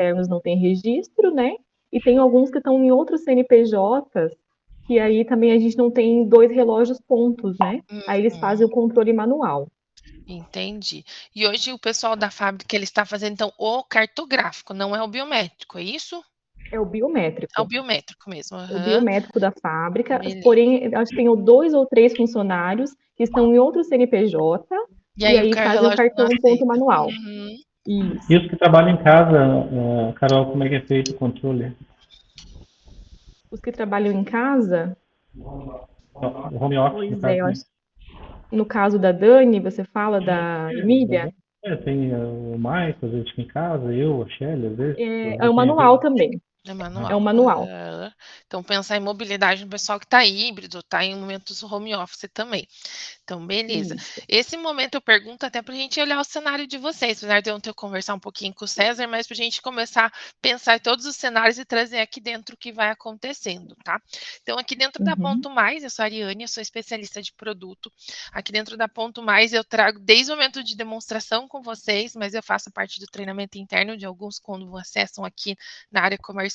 internos não têm registro, né? E tem alguns que estão em outros CNPJs, que aí também a gente não tem 2 relógios pontos, né? Aí eles fazem o controle manual. Entendi. E hoje o pessoal da fábrica ele está fazendo então o cartográfico, não é o biométrico, é isso? É o É o biométrico. biométrico mesmo. O Aham. biométrico da fábrica, Beleza. porém, acho que tem 2 ou 3 funcionários que estão em outro CNPJ, E e aí o aí fazem o relógio não cartão ponto aceita. manual. Uhum. E Isso. os que trabalham em casa, Carol, como é que é feito o controle? Os que trabalham em casa, O home office, no pois é, caso, eu né? acho, no caso da Dani, você fala da Da Emília, tem o Mike, às vezes fica em casa, eu, a Shelly, às vezes. Às é vezes o tem manual aquele. também. É É o manual. manual. Aham. Então, pensar em mobilidade no pessoal que está híbrido, está em momentos home office também. Então, beleza. Isso. Esse momento eu pergunto até para a gente olhar o cenário de vocês, apesar de eu ter que conversar um pouquinho com o César, mas para a gente começar a pensar em todos os cenários e trazer aqui dentro o que vai acontecendo, tá? Então, aqui dentro da Uhum. Ponto Mais, eu sou a Ariane, eu sou especialista de produto. Aqui dentro da Ponto Mais, eu trago desde o momento de demonstração com vocês, mas eu faço parte do treinamento interno de alguns quando acessam aqui na área comercial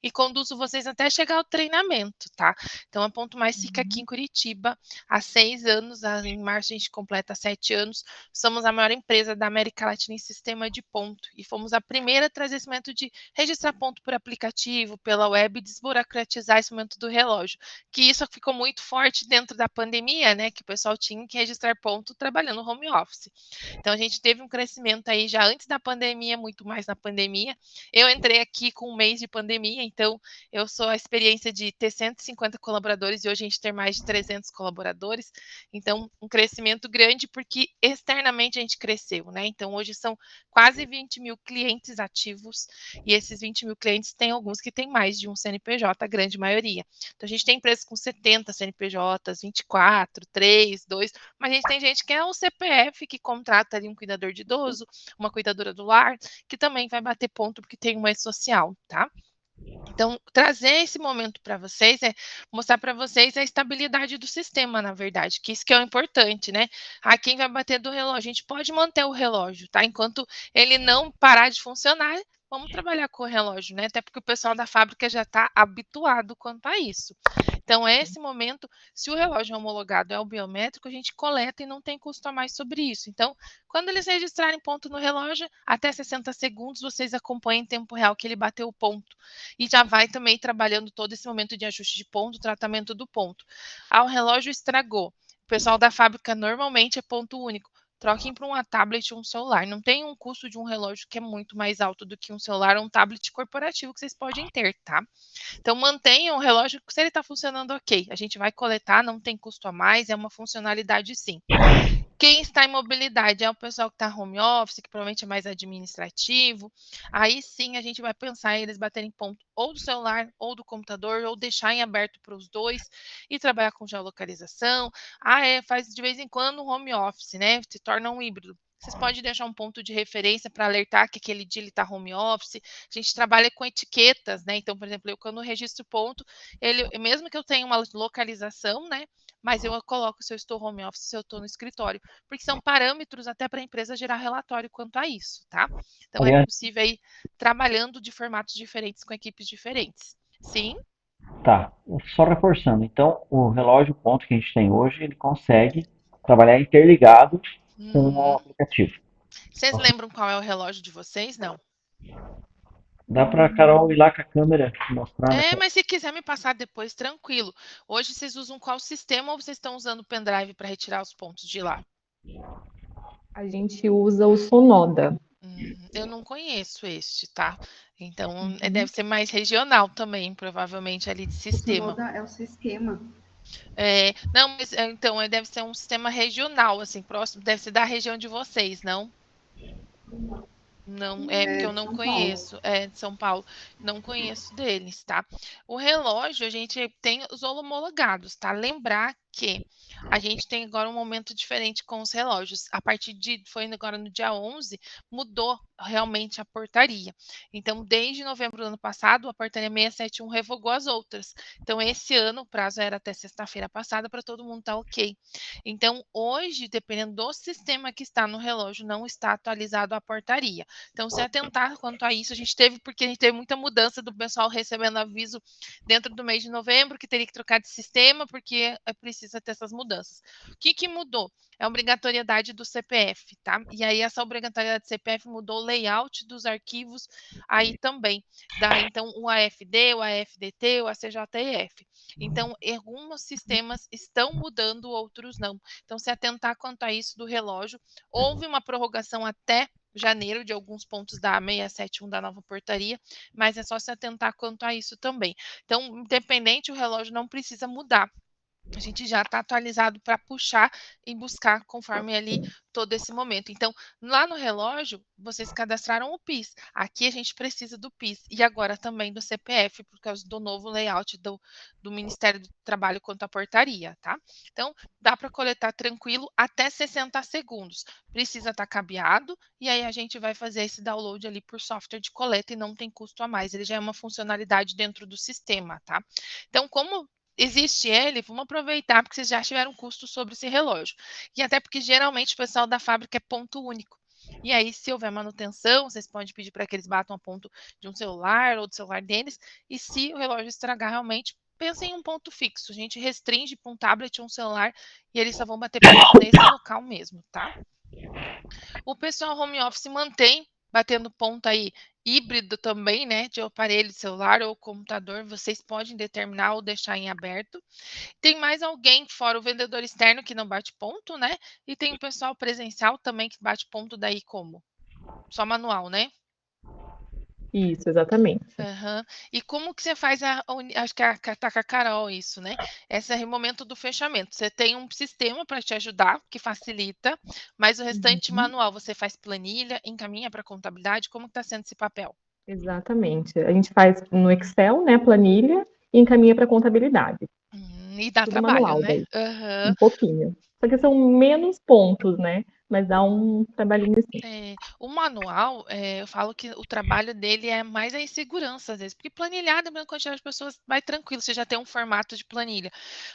e conduzo vocês até chegar ao treinamento, tá? Então, a Ponto Mais fica aqui em Uhum. Curitiba há 6 anos, em março a gente completa 7 anos. Somos a maior empresa da América Latina em sistema de ponto e fomos a primeira a trazer esse momento de registrar ponto por aplicativo, pela web e desburocratizar esse momento do relógio, que isso ficou muito forte dentro da pandemia, né, que o pessoal tinha que registrar ponto trabalhando no home office. Então a gente teve um crescimento aí já antes da pandemia, muito mais na pandemia. Eu entrei aqui com um mês de pandemia, então eu sou a experiência de ter 150 colaboradores e hoje a gente ter mais de 300 colaboradores. Então, um crescimento grande porque externamente a gente cresceu, né? Então, hoje são quase 20 mil clientes ativos e esses 20 mil clientes tem alguns que têm mais de um CNPJ, a grande maioria. Então, a gente tem empresas com 70 CNPJs, 24, 3, 2, mas a gente tem gente que é um CPF que contrata ali um cuidador de idoso, uma cuidadora do lar, que também vai bater ponto porque tem uma social, tá? Então, trazer esse momento para vocês é mostrar para vocês a estabilidade do sistema, na verdade, que isso que é o importante, né? Ah, quem vai bater do relógio? A gente pode manter o relógio, tá? Enquanto ele não parar de funcionar, vamos trabalhar com o relógio, né? Até porque o pessoal da fábrica já está habituado quanto a isso. Então, é esse momento, se o relógio homologado é o biométrico, a gente coleta e não tem custo a mais sobre isso. Então, quando eles registrarem ponto no relógio, até 60 segundos, vocês acompanham em tempo real que ele bateu o ponto e já vai também trabalhando todo esse momento de ajuste de ponto, tratamento do ponto. Ah, o relógio estragou. O pessoal da fábrica normalmente é ponto único. Troquem para uma tablet ou um celular. Não tem um custo de um relógio que é muito mais alto do que um celular ou um tablet corporativo que vocês podem ter, tá? Então mantenham o relógio se ele está funcionando ok. A gente vai coletar, não tem custo a mais, é uma funcionalidade sim. Quem está em mobilidade é o pessoal que está home office, que provavelmente é mais administrativo. Aí sim a gente vai pensar em eles baterem ponto ou do celular ou do computador, ou deixar em aberto para os dois e trabalhar com geolocalização. Ah, faz de vez em quando um home office, né? Se torna um híbrido. Vocês podem deixar um ponto de referência para alertar que aquele dia ele está home office. A gente trabalha com etiquetas, né? Então, por exemplo, eu quando registro ponto, ele, mesmo que eu tenha uma localização, né? Mas eu coloco se eu estou home office, se eu estou no escritório, porque são parâmetros até para a empresa gerar relatório quanto a isso, tá? Então é Aliás, possível aí trabalhando de formatos diferentes com equipes diferentes. Sim? Tá, só reforçando. Então, o relógio ponto que a gente tem hoje, ele consegue trabalhar interligado com o Uhum. aplicativo. Vocês lembram qual é o relógio de vocês? Não. Dá para a Carol ir lá com a câmera e mostrar, né? Mas se quiser me passar depois, tranquilo. Hoje vocês usam qual sistema ou vocês estão usando o pendrive para retirar os pontos de lá? A gente usa o Sonoda. Eu não conheço este, tá? Então, deve Uhum. ser mais regional também, provavelmente ali de O sistema. Sonoda é o sistema. Não, mas então deve ser um sistema regional, assim, próximo, deve ser da região de vocês, não? Não, é porque É eu de não São Paulo. conheço, de São Paulo, não conheço deles, tá? O relógio, a gente tem os homologados, tá? Lembrar que a gente tem agora um momento diferente com os relógios. A partir de, foi agora no dia 11, mudou realmente a portaria. Então, desde novembro do ano passado, a portaria 671 revogou as outras. Então, esse ano, o prazo era até sexta-feira passada para todo mundo estar ok. Então, hoje, dependendo do sistema que está no relógio, não está atualizado a portaria. Então, se atentar quanto a isso, porque a gente teve muita mudança do pessoal recebendo aviso dentro do mês de novembro, que teria que trocar de sistema, porque precisa ter essas mudanças. O que mudou? É a obrigatoriedade do CPF, tá? E aí essa obrigatoriedade do CPF mudou o layout dos arquivos aí também. Então, o AFD, o AFDT, o ACJF. Então, alguns sistemas estão mudando, outros não. Então, se atentar quanto a isso do relógio, houve uma prorrogação até janeiro de alguns pontos da 671 da nova portaria, mas é só se atentar quanto a isso também. Então, independente, o relógio não precisa mudar. A gente já está atualizado para puxar e buscar conforme ali todo esse momento. Então, lá no relógio, vocês cadastraram o PIS. Aqui a gente precisa do PIS e agora também do CPF, por causa do novo layout do Ministério do Trabalho quanto à portaria, tá? Então, dá para coletar tranquilo até 60 segundos. Precisa estar cabeado e aí a gente vai fazer esse download ali por software de coleta e não tem custo a mais. Ele já é uma funcionalidade dentro do sistema, tá? Então, como existe ele, vamos aproveitar, porque vocês já tiveram custo sobre esse relógio. E até porque geralmente o pessoal da fábrica é ponto único. E aí, se houver manutenção, vocês podem pedir para que eles batam a ponto de um celular ou do celular deles. E se o relógio estragar realmente, pensem em um ponto fixo. A gente restringe para um tablet ou um celular e eles só vão bater ponto nesse local mesmo, tá? O pessoal home office mantém batendo ponto aí híbrido também, né, de aparelho celular ou computador, vocês podem determinar ou deixar em aberto. Tem mais alguém fora o vendedor externo que não bate ponto, né? E tem o pessoal presencial também que bate ponto daí como? Só manual, né? Isso, exatamente. Aham. E como que você faz acho que tá com a Carol isso, né? Esse é o momento do fechamento. Você tem um sistema para te ajudar, que facilita, mas o restante Uhum. manual, você faz planilha, encaminha para contabilidade, como que está sendo esse papel? Exatamente. A gente faz no Excel, né, planilha, e encaminha para contabilidade. E dá Tudo trabalho, manual né? daí, Aham. um pouquinho. Só que são menos pontos, né? Mas dá um trabalhinho sim. O manual, eu falo que o trabalho dele é mais a insegurança, às vezes, porque planilhar, dependendo da quantidade de pessoas, vai tranquilo, você já tem um formato de planilha.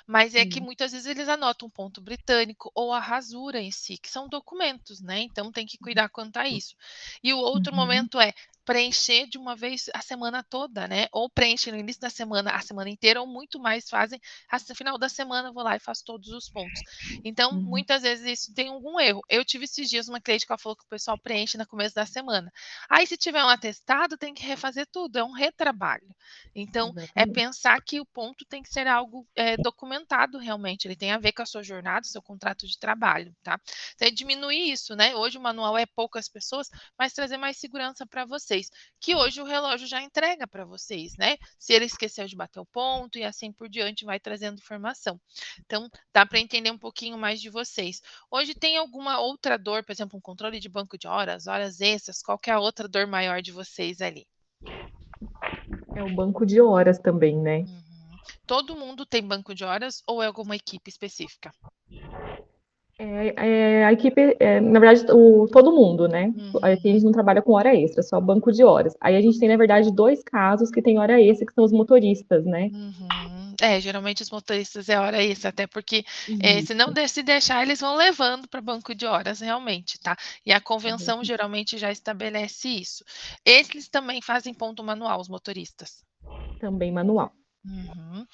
Mas é que Sim. muitas vezes eles anotam um ponto britânico ou a rasura em si, que são documentos, né? Então tem que cuidar quanto a isso. E o outro Uhum. momento é preencher de uma vez a semana toda, né? Ou preenche no início da semana, a semana inteira, ou muito mais fazem, no final da semana eu vou lá e faço todos os pontos. Então, Uhum. muitas vezes isso tem algum erro. Eu tive esses dias uma cliente que ela falou que o pessoal preenche no começo da semana. Aí, se tiver um atestado, tem que refazer tudo, é um retrabalho. Então, é Exatamente. pensar que o ponto tem que ser algo documentado realmente, ele tem a ver com a sua jornada, seu contrato de trabalho, tá? Então, é diminuir isso, né? Hoje o manual é poucas pessoas, mas trazer mais segurança para vocês, que hoje o relógio já entrega para vocês, né? Se ele esqueceu de bater o ponto e assim por diante, vai trazendo informação. Então, dá para entender um pouquinho mais de vocês. Hoje tem alguma outra dor, por exemplo, um controle de banco de horas, horas extras, qual que é a outra dor maior de vocês ali? É o banco de horas também, né? Uhum. Todo mundo tem banco de horas ou é alguma equipe específica? A equipe, na verdade, todo mundo, né? Aqui a Uhum. gente não trabalha com hora extra, só banco de horas. Aí a gente tem, na verdade, dois casos que tem hora extra, que são os motoristas, né? Uhum. Geralmente os motoristas é hora extra, até porque se não Isso. se deixar, eles vão levando para banco de horas, realmente, tá? E a convenção geralmente já estabelece isso. Eles também fazem ponto manual, os motoristas. Também manual. Uhum.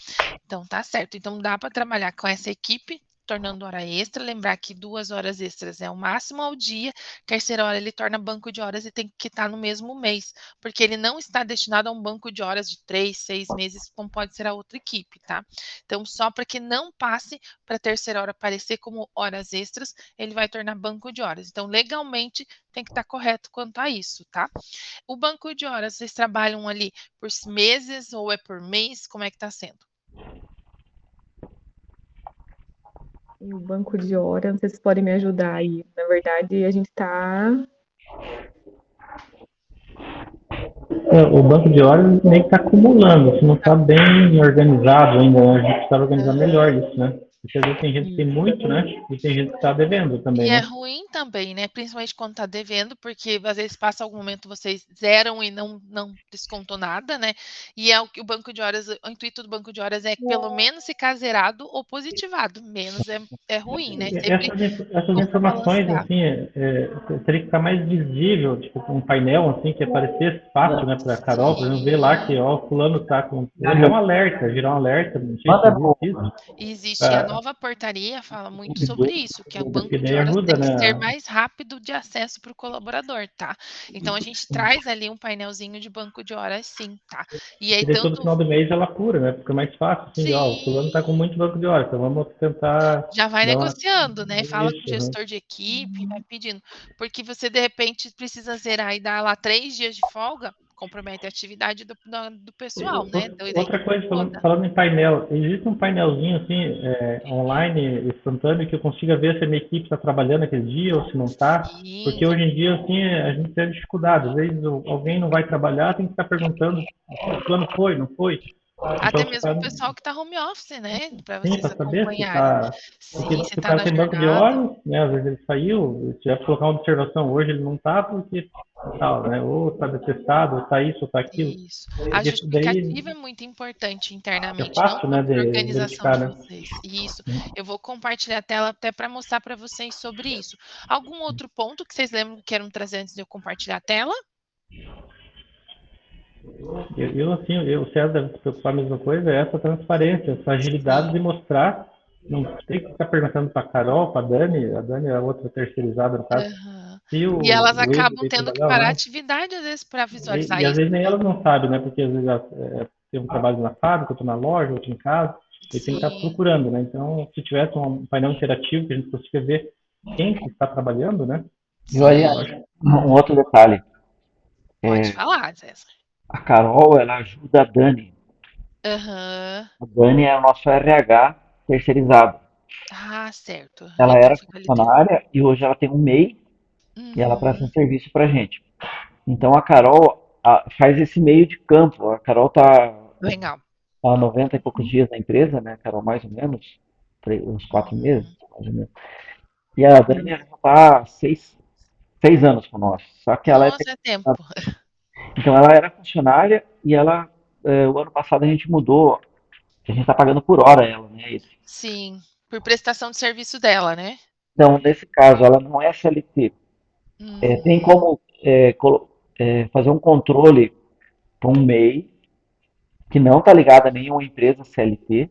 Então tá certo. Então dá para trabalhar com essa equipe, tornando hora extra. Lembrar que 2 horas extras é o máximo ao dia. Terceira hora ele torna banco de horas e tem que estar no mesmo mês, porque ele não está destinado a um banco de horas de 3, 6 meses, como pode ser a outra equipe, tá? Então, só para que não passe para a terceira hora aparecer como horas extras, ele vai tornar banco de horas. Então, legalmente tem que estar correto quanto a isso, tá? O banco de horas, vocês trabalham ali por meses ou é por mês? Como é que está sendo? E o banco de horas, não sei se vocês podem me ajudar aí. Na verdade, a gente tá. O banco de horas meio que está acumulando, se não está bem organizado ainda, né? A gente precisa organizar melhor isso, né? Porque às vezes tem gente que tem muito, né? E tem gente que está devendo também, E é né? ruim também, né? Principalmente quando está devendo, porque às vezes passa algum momento vocês zeram e não descontou nada, né? E é o que o banco de horas, o intuito do banco de horas é pelo menos ficar zerado ou positivado. Menos é ruim, né? Sempre Essas tenta informações, balancear. assim, teria que ficar mais visível, tipo, um painel, assim, que aparecesse fácil, né, para a Carol, por exemplo, ver lá que, Sim. ó, fulano tá com... Ou até um alerta, virar um alerta, não sei se Manda existe no. isso, Existe a pra, nova portaria fala muito sobre isso, que é o porque banco de daí horas tem ajuda, que ser né? mais rápido de acesso para o colaborador, tá? Então a gente traz ali um painelzinho de banco de horas, sim, tá? E aí E daí todo tanto final do mês ela apura, né? Fica mais fácil, assim, ó, o fulano tá com sim, muito banco de horas, então vamos tentar já vai dar uma... negociando, né? Fala com o Isso, né? gestor de equipe, vai pedindo, porque você de repente precisa zerar e dar lá 3 dias de folga, compromete a atividade do pessoal, né? Da Outra equipe coisa, toda. falando em painel, existe um painelzinho assim, online, instantâneo, que eu consiga ver se a minha equipe está trabalhando aquele dia ou se não está? Sim, Porque hoje em dia, assim, a gente tem dificuldade. Às vezes alguém não vai trabalhar, tem que estar perguntando se o plano foi, não foi. até Então, mesmo o pessoal que está home office, né? Para sim, vocês para saber se acompanharem. está... Porque Sim, se se o está cara na tem banco de jornada. horas, né, às vezes ele saiu, se tiver que colocar uma observação, hoje ele não está porque tal, né? Ou está detestado, ou está isso, ou está aquilo. Isso. A Porque isso daí justificativa é muito importante é internamente, não fácil, só né, para a de organização verificar, de né? vocês. Isso. Eu vou compartilhar a tela até para mostrar para vocês sobre isso. Algum outro ponto que vocês lembram que queiram trazer antes de eu compartilhar a tela? Assim, o César deve se preocupar a mesma coisa, é essa transparência, essa agilidade de Sim. mostrar, não tem que ficar perguntando para a Carol, para a Dani é a outra terceirizada no caso, Aham. se E elas o Ed acabam veio tendo que trabalhar ou parar a não. atividade, às vezes, para visualizar E às isso. vezes nem Então, elas não sabem, né? Porque às vezes tem um trabalho na fábrica, outro na loja, outro em casa, e tem que estar sim, procurando, né? Então, se tivesse um painel interativo que a gente consiga ver quem que está trabalhando, né? E sim. Ariane, um outro detalhe. Pode É, falar, César. a Carol, ela ajuda a Dani. Aham. A Dani é o nosso RH terceirizado. Ah, certo. Aham. Ela Então era fica ali dentro. funcionária e hoje ela tem um MEI e ela presta um Uhum. serviço pra gente. Então a Carol faz esse meio de campo. A Carol tá Legal. há 90 e poucos dias na empresa, né, Carol? Mais ou menos. Uns 4 meses, Uhum. mais ou menos. E a Dani já está há 6 anos com nós. Só que ela é Nossa, é terceirizada. tempo. Então ela era funcionária e o ano passado a gente mudou. A gente está pagando por hora ela, né? Sim, por prestação de serviço dela, né? Então, nesse caso, ela não é CLT. Tem Uhum. como fazer um controle para um MEI que não está ligado a nenhuma empresa CLT,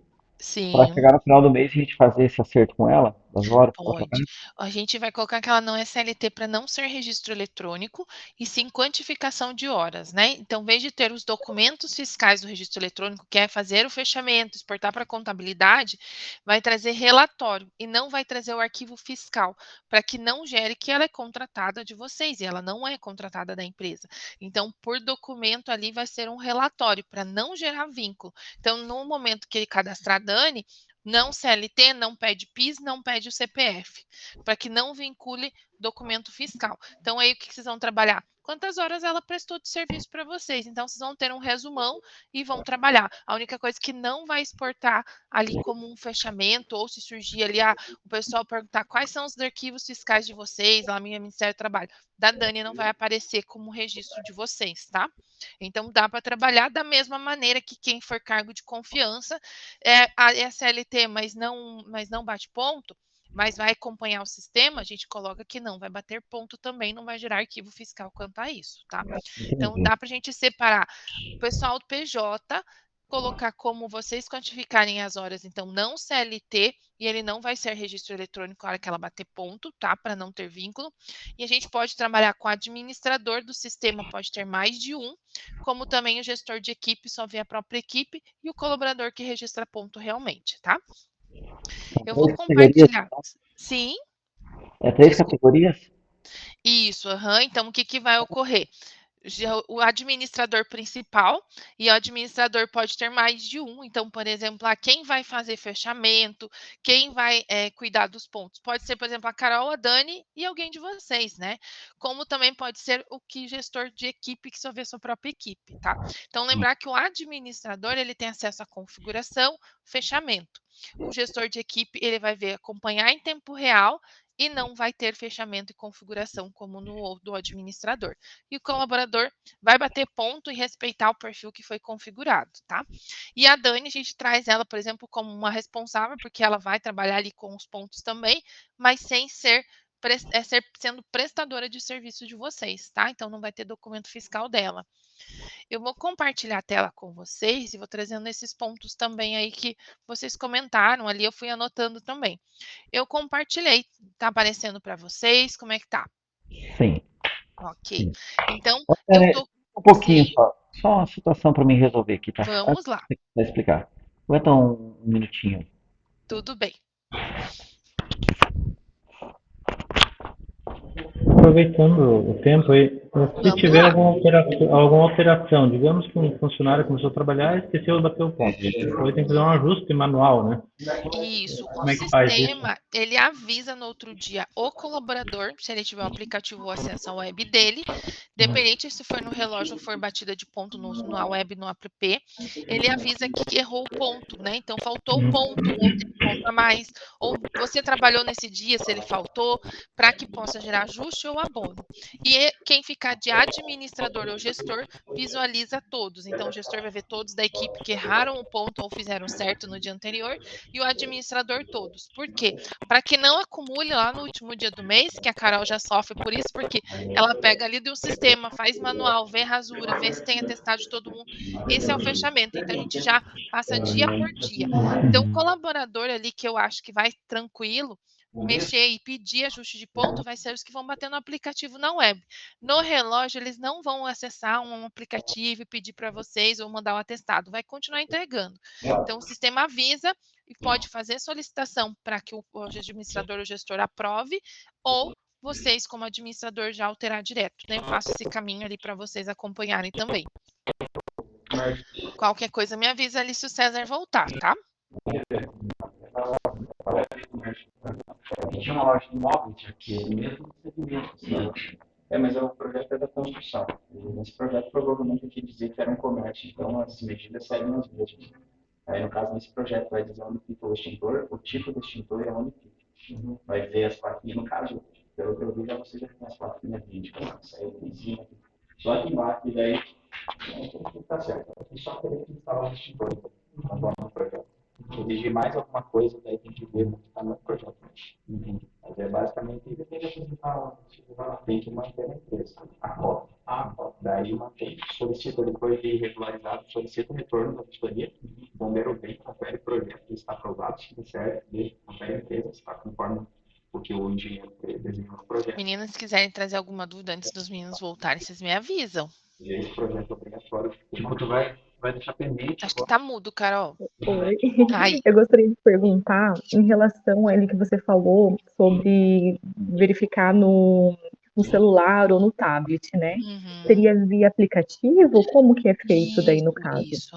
para Sim. chegar no final do mês e a gente fazer esse acerto com ela, das horas que ela Pode. trabalha. A gente vai colocar que ela não é CLT para não ser registro eletrônico e sim quantificação de horas, né? Então, em vez de ter os documentos fiscais do registro eletrônico, que é fazer o fechamento, exportar para a contabilidade, vai trazer relatório e não vai trazer o arquivo fiscal, para que não gere que ela é contratada de vocês e ela não é contratada da empresa. Então, por documento ali vai ser um relatório para não gerar vínculo. Então, no momento que ele cadastrar a Dani, não CLT, não pede PIS, não pede o CPF, para que não vincule documento fiscal. Então, aí o que vocês vão trabalhar? Quantas horas ela prestou de serviço para vocês? Então, vocês vão ter um resumão e vão trabalhar. A única coisa que não vai exportar ali como um fechamento, ou se surgir ali, o pessoal perguntar quais são os arquivos fiscais de vocês, lá no Ministério do Trabalho, da Dani não vai aparecer como registro de vocês, tá? Então, dá para trabalhar da mesma maneira que quem for cargo de confiança é CLT, mas não bate ponto, mas vai acompanhar o sistema, a gente coloca que não vai bater ponto também, não vai gerar arquivo fiscal quanto a isso, tá? Então, Entendi. dá para a gente separar o pessoal do PJ, colocar como vocês quantificarem as horas, então não CLT, e ele não vai ser registro eletrônico na hora que ela bater ponto, tá? Para não ter vínculo. E a gente pode trabalhar com o administrador do sistema, pode ter mais de um, como também o gestor de equipe, só vê a própria equipe, e o colaborador que registra ponto realmente, tá? São Eu vou 3 categorias, compartilhar. então. Sim, É três desculpa. categorias? Isso, aham. Então, o que vai ocorrer? o administrador principal, e o administrador pode ter mais de um. Então, por exemplo, quem vai fazer fechamento, quem vai cuidar dos pontos. Pode ser, por exemplo, a Carol, a Dani e alguém de vocês, né? Como também pode ser o gestor de equipe, que só vê sua própria equipe, tá? Então, lembrar que o administrador, ele tem acesso à configuração, fechamento. O gestor de equipe, ele vai acompanhar em tempo real e não vai ter fechamento e configuração como no do administrador. E o colaborador vai bater ponto e respeitar o perfil que foi configurado, tá? E a Dani, a gente traz ela, por exemplo, como uma responsável, porque ela vai trabalhar ali com os pontos também, mas sem sendo prestadora de serviço de vocês, tá? Então não vai ter documento fiscal dela. Eu vou compartilhar a tela com vocês e vou trazendo esses pontos também aí que vocês comentaram ali, eu fui anotando também. Eu compartilhei, tá aparecendo para vocês? Como é que tá? Sim. Ok. Então, eu tô... Um pouquinho só uma situação para mim resolver aqui, tá? Vamos lá. Vai explicar. Aguenta um minutinho. Tudo bem. Aproveitando o tempo aí, se tiver alguma alteração, digamos que um funcionário começou a trabalhar e esqueceu de bater o ponto. Depois tem que fazer um ajuste manual, né? Isso. Como é que faz isso? O sistema, ele avisa no outro dia o colaborador, se ele tiver o aplicativo ou acesso à web dele, independente se for no relógio ou for batida de ponto na web, no app, ele avisa que errou o ponto, né? Então, faltou o ponto, ou tem ponto a mais, ou você trabalhou nesse dia, se ele faltou, para que possa gerar ajuste ou abono. E quem ficar de administrador ou gestor visualiza todos. Então, o gestor vai ver todos da equipe que erraram o ponto ou fizeram certo no dia anterior, e o administrador todos. Por quê? Para que não acumule lá no último dia do mês, que a Carol já sofre por isso, porque ela pega ali do sistema, faz manual, vê rasura, vê se tem atestado de todo mundo. Esse é o fechamento. Então, a gente já passa dia por dia. Então, o colaborador ali, que eu acho que vai tranquilo, mexer e pedir ajuste de ponto, vai ser os que vão bater no aplicativo na web. No relógio, eles não vão acessar um aplicativo e pedir para vocês ou mandar o atestado. Vai continuar entregando. Então, o sistema avisa e pode fazer solicitação para que o administrador ou gestor aprove, ou vocês, como administrador, já alterar direto. Né? Eu faço esse caminho ali para vocês acompanharem também. Qualquer coisa me avisa ali se o César voltar, tá? Tinha uma loja de imóveis aqui, o mesmo segmento. Mas o projeto é da construção. Nesse projeto, provavelmente, eu quis dizer que era um comércio, então as medidas seguem as mesmas. Aí, no caso, nesse projeto, vai dizer onde fica o extintor, o tipo do extintor é onde fica. Vai ver as plaquinhas, no caso, pelo que eu vi, você já tem as plaquinhas de indicadores, saiu em cima, só que embaixo, e daí, tá certo. Só teria que instalar o extintor, no projeto. Se exigir mais alguma coisa, daí tem que ver o que está no projeto. Mas é basicamente isso. Tem que manter a empresa, a cota. Daí mantém, solicita depois de regularizado, solicita o retorno da vistoria, o bombeiro vem, confere o projeto, se está aprovado, se serve, confere a empresa, se está conforme o que o engenheiro desenhou no projeto. Meninas, se quiserem trazer alguma dúvida antes dos meninos voltarem, vocês me avisam. E esse projeto é obrigatório. Tipo, tu vai deixar pendente. Acho que tá mudo, Carol. Oi. Aí. Eu gostaria de perguntar em relação a ele que você falou sobre verificar no celular ou no tablet, né? Seria via aplicativo? Como que é feito daí no caso? Isso.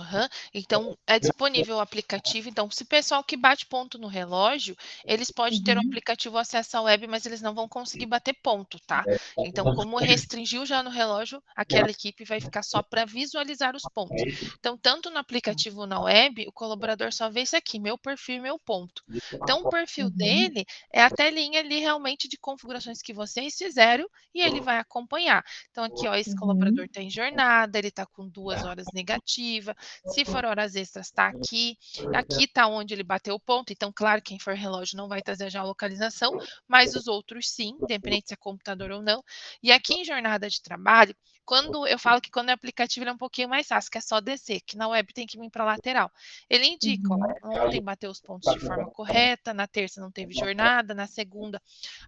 Então, é disponível o aplicativo. Então, se o pessoal que bate ponto no relógio, eles podem ter o aplicativo acesso à web, mas eles não vão conseguir bater ponto, tá? Então, como restringiu já no relógio, aquela equipe vai ficar só para visualizar os pontos. Então, tanto no aplicativo ou na web, o colaborador só vê isso aqui, meu perfil e meu ponto. Então, o perfil dele é a telinha ali realmente de configurações que vocês fizeram e ele vai acompanhar. Então, aqui, ó, esse colaborador está em jornada, ele está com 2 horas negativa, se for horas extras, está aqui. Aqui está onde ele bateu o ponto. Então, claro, quem for relógio não vai trazer já a localização, mas os outros sim, independente se é computador ou não. E aqui em jornada de trabalho, eu falo que quando é aplicativo ele é um pouquinho mais fácil, que é só descer, que na web tem que vir para a lateral. Ele indica, ó, ontem bateu os pontos de forma correta, na terça não teve jornada, na segunda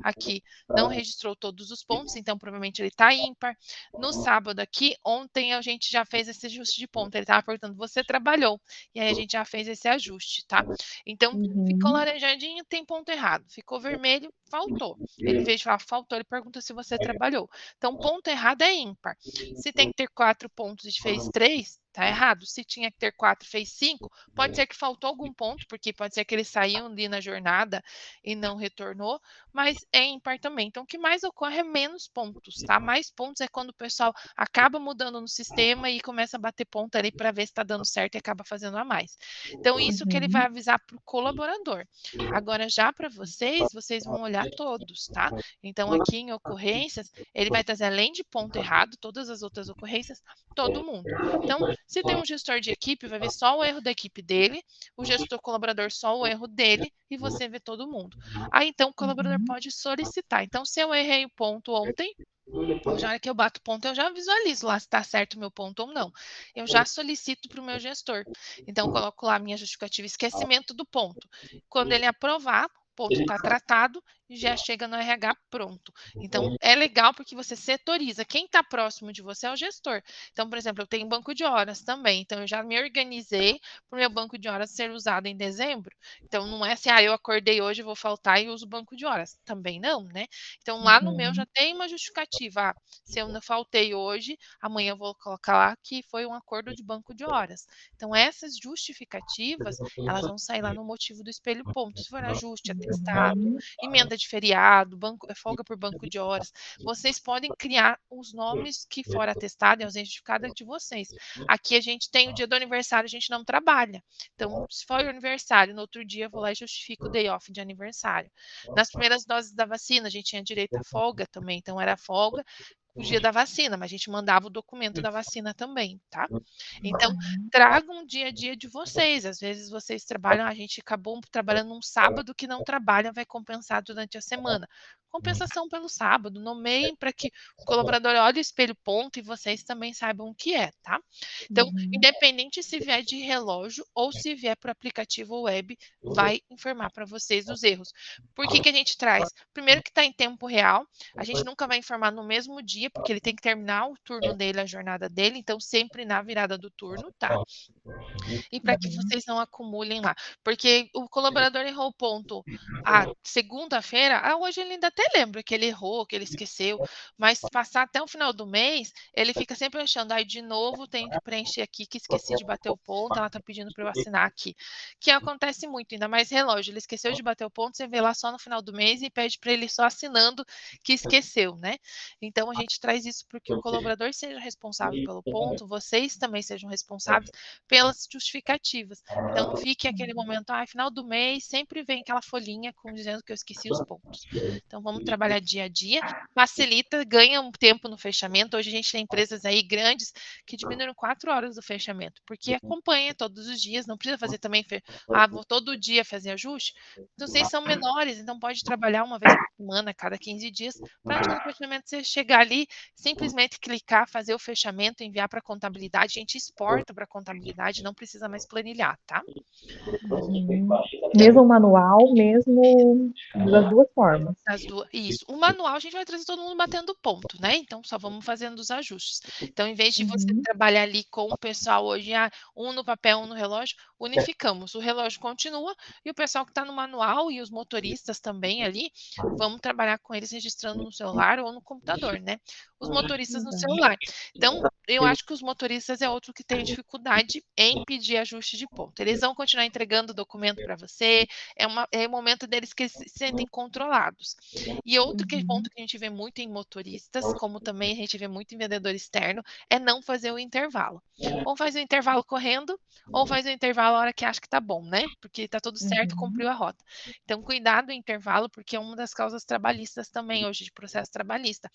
aqui não registrou todos os pontos, então provavelmente ele está ímpar. No sábado aqui, ontem a gente já fez esse ajuste de ponto, ele estava perguntando, você trabalhou? E aí a gente já fez esse ajuste, tá? Então, ficou laranjadinho, tem ponto errado. Ficou vermelho, faltou. Ele, em vez de falar faltou, ele pergunta se você trabalhou. Então, ponto errado é ímpar. Se tem que ter 4 pontos e fez 3, tá errado. Se tinha que ter 4 e fez 5, pode ser que faltou algum ponto, porque pode ser que eles saíam ali na jornada e não retornou, mas é ímpar também. Então, o que mais ocorre é menos pontos, tá? Mais pontos é quando o pessoal acaba mudando no sistema e começa a bater ponto ali para ver se está dando certo e acaba fazendo a mais. Então, isso que ele vai avisar para o colaborador. Agora, já para vocês, vocês vão olhar todos, tá? Então, aqui em ocorrências, ele vai trazer, além de ponto errado, todas as outras ocorrências, todo mundo. Então, se tem um gestor de equipe, vai ver só o erro da equipe dele, o gestor colaborador só o erro dele e você vê todo mundo. Aí, então, o colaborador pode solicitar. Então, se eu errei o ponto ontem, hoje, na hora que eu bato ponto, eu já visualizo lá se está certo o meu ponto ou não. Eu já solicito para o meu gestor. Então, eu coloco lá a minha justificativa, esquecimento do ponto. Quando ele aprovar, o ponto está tratado e já chega no RH pronto. Então, é legal porque você setoriza. Quem está próximo de você é o gestor. Então, por exemplo, eu tenho banco de horas também. Então, eu já me organizei para o meu banco de horas ser usado em dezembro. Então, não é assim, eu acordei hoje, vou faltar e uso o banco de horas. Também não, né? Então, lá no meu já tem uma justificativa. Se eu não faltei hoje, amanhã eu vou colocar lá que foi um acordo de banco de horas. Então, essas justificativas, elas vão sair lá no motivo do espelho ponto. Se for ajuste, atestado, emenda de feriado, folga por banco de horas, vocês podem criar os nomes que for atestado e ausência justificada de vocês. Aqui a gente tem o dia do aniversário, a gente não trabalha. Então, se for o aniversário, no outro dia eu vou lá e justifico o day off de aniversário. Nas primeiras doses da vacina, a gente tinha direito à folga também, então era folga o dia da vacina, mas a gente mandava o documento da vacina também, tá? Então, tragam o dia a dia de vocês. Às vezes vocês trabalham, a gente acabou trabalhando um sábado que não trabalha, vai compensar durante a semana. Compensação pelo sábado, nomeiem para que o colaborador olhe o espelho ponto e vocês também saibam o que é, tá? Então, independente se vier de relógio ou se vier por aplicativo web, vai informar para vocês os erros. Por que a gente traz? Primeiro que está em tempo real, a gente nunca vai informar no mesmo dia, porque ele tem que terminar o turno dele, a jornada dele, então sempre na virada do turno, tá? E para que vocês não acumulem lá. Porque o colaborador errou o ponto segunda-feira, hoje ele ainda até lembra que ele errou, que ele esqueceu, mas passar até o final do mês, ele fica sempre achando, de novo tenho que preencher aqui que esqueci de bater o ponto, ela tá pedindo para eu assinar aqui. Que acontece muito, ainda mais relógio, ele esqueceu de bater o ponto, você vê lá só no final do mês e pede para ele só assinando que esqueceu, né? Então a gente traz isso para que o colaborador seja responsável pelo ponto, vocês também sejam responsáveis pelas justificativas. Então não fique aquele momento, final do mês, sempre vem aquela folhinha dizendo que eu esqueci os pontos. Então vamos trabalhar dia a dia, facilita, ganha um tempo no fechamento. Hoje a gente tem empresas aí grandes que diminuíram 4 horas do fechamento, porque acompanha todos os dias, não precisa fazer também, vou todo dia fazer ajuste. Então vocês são menores, então pode trabalhar uma vez por semana, cada 15 dias, para no dia do fechamento você chegar ali, simplesmente clicar, fazer o fechamento, enviar para a contabilidade, a gente exporta para a contabilidade, não precisa mais planilhar, tá? Mesmo manual, mesmo das duas formas. Isso. O manual a gente vai trazer todo mundo batendo ponto, né? Então só vamos fazendo os ajustes. Então, em vez de você trabalhar ali com o pessoal hoje, um no papel, um no relógio, unificamos. O relógio continua e o pessoal que está no manual e os motoristas também ali, vamos trabalhar com eles registrando no celular ou no computador, né? Os motoristas no celular. Então, eu acho que os motoristas é outro que tem dificuldade em pedir ajuste de ponto. Eles vão continuar entregando o documento para você, é o momento deles que eles se sentem controlados. E outro ponto que a gente vê muito em motoristas, como também a gente vê muito em vendedor externo, é não fazer o intervalo. Ou faz o intervalo correndo, ou faz o intervalo a hora que acha que tá bom, né? Porque tá tudo certo, cumpriu a rota. Então, cuidado do intervalo, porque é uma das causas trabalhistas também hoje, de processo trabalhista.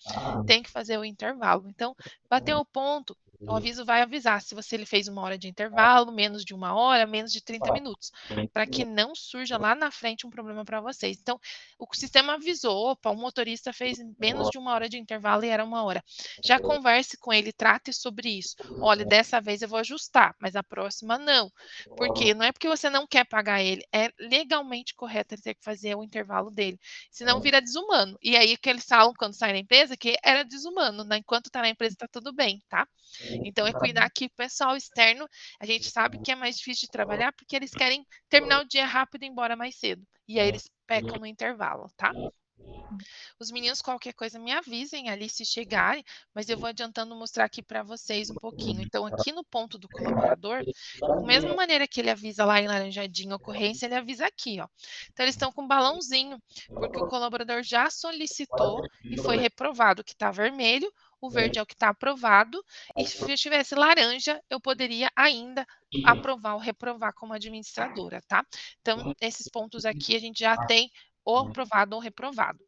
Tem que fazer o intervalo. Então, bateu o ponto, o aviso vai avisar se ele fez 1 hora de intervalo, menos de 1 hora, menos de 30 minutos, para que não surja lá na frente um problema para vocês. Então, o sistema avisou, opa, o motorista fez menos de 1 hora de intervalo e era 1 hora. Já converse com ele, trate sobre isso. Olha, dessa vez eu vou ajustar, mas a próxima não. Porque não é porque você não quer pagar ele, é legalmente correto ele ter que fazer o intervalo dele. Senão vira desumano. E aí que eles falam quando sai da empresa que era desumano, né? Enquanto tá na empresa tá tudo bem, tá? Então é cuidar que o pessoal externo, a gente sabe que é mais difícil de trabalhar porque eles querem terminar o dia rápido e ir embora mais cedo. E aí eles pecam no intervalo, tá? Os meninos, qualquer coisa, me avisem ali se chegarem, mas eu vou adiantando mostrar aqui para vocês um pouquinho. Então, aqui no ponto do colaborador, da mesma maneira que ele avisa lá em laranjadinho a ocorrência, ele avisa aqui, ó. Então, eles estão com um balãozinho, porque o colaborador já solicitou e foi reprovado, que está vermelho, o verde é o que está aprovado, e se eu tivesse laranja, eu poderia ainda aprovar ou reprovar como administradora, tá? Então, esses pontos aqui a gente já tem ou aprovado ou reprovado.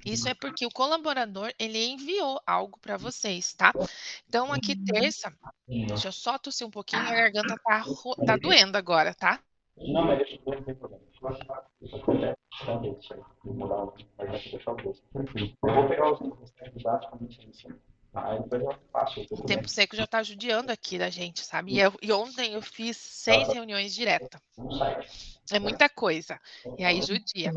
Isso é porque o colaborador, ele enviou algo para vocês, tá? Então, aqui terça, deixa eu só tossir um pouquinho, a garganta tá doendo agora, tá? Não, mas deixa eu ver, problema. Eu vou pegar os didaticamente em cima. Aí depois eu faço. O tempo seco já tá judiando aqui da gente, sabe? E ontem eu fiz 6 reuniões diretas. É muita coisa. E aí judia.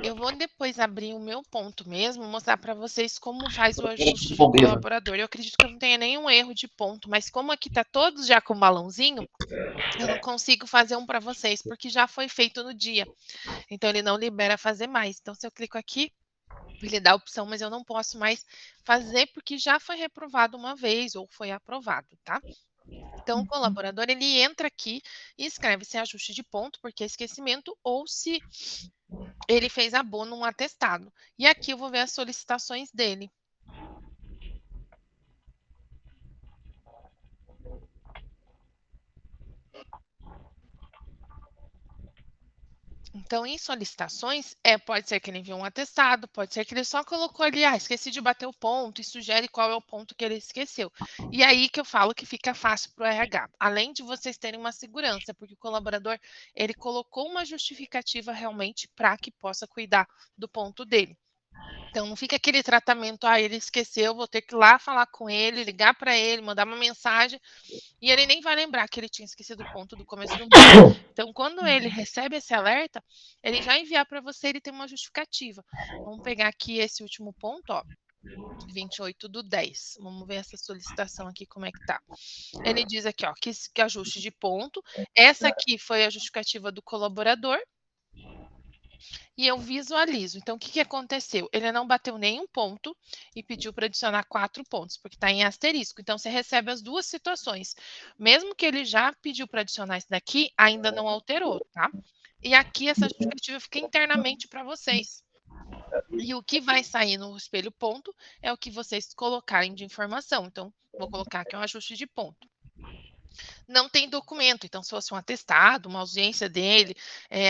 Eu vou depois abrir o meu ponto mesmo, mostrar para vocês como faz o ajuste de colaborador. Eu acredito que eu não tenha nenhum erro de ponto, mas como aqui tá todos já com balãozinho, eu não consigo fazer um para vocês, porque já foi feito no dia. Então, ele não libera fazer mais. Então, se eu clico aqui, ele dá a opção, mas eu não posso mais fazer, porque já foi reprovado uma vez, ou foi aprovado, tá? Então, o colaborador, ele entra aqui e escreve se é ajuste de ponto, porque é esquecimento, ou se ele fez abono um atestado. E aqui eu vou ver as solicitações dele. Então, em solicitações, pode ser que ele enviou um atestado, pode ser que ele só colocou ali, esqueci de bater o ponto, e sugere qual é o ponto que ele esqueceu. E aí que eu falo que fica fácil para o RH, além de vocês terem uma segurança, porque o colaborador, ele colocou uma justificativa realmente para que possa cuidar do ponto dele. Então, não fica aquele tratamento, ele esqueceu, vou ter que ir lá falar com ele, ligar para ele, mandar uma mensagem, e ele nem vai lembrar que ele tinha esquecido o ponto do começo do mês. Então, quando ele recebe esse alerta, ele já enviar para você, ele tem uma justificativa. Vamos pegar aqui esse último ponto, ó, 28/10. Vamos ver essa solicitação aqui, como é que tá. Ele diz aqui, ó, que ajuste de ponto. Essa aqui foi a justificativa do colaborador. E eu visualizo. Então, o que aconteceu? Ele não bateu nenhum ponto e pediu para adicionar 4 pontos, porque está em asterisco. Então, você recebe as duas situações. Mesmo que ele já pediu para adicionar isso daqui, ainda não alterou, tá? E aqui essa justificativa fica internamente para vocês. E o que vai sair no espelho ponto é o que vocês colocarem de informação. Então, vou colocar aqui um ajuste de ponto. Não tem documento, então se fosse um atestado, uma ausência dele,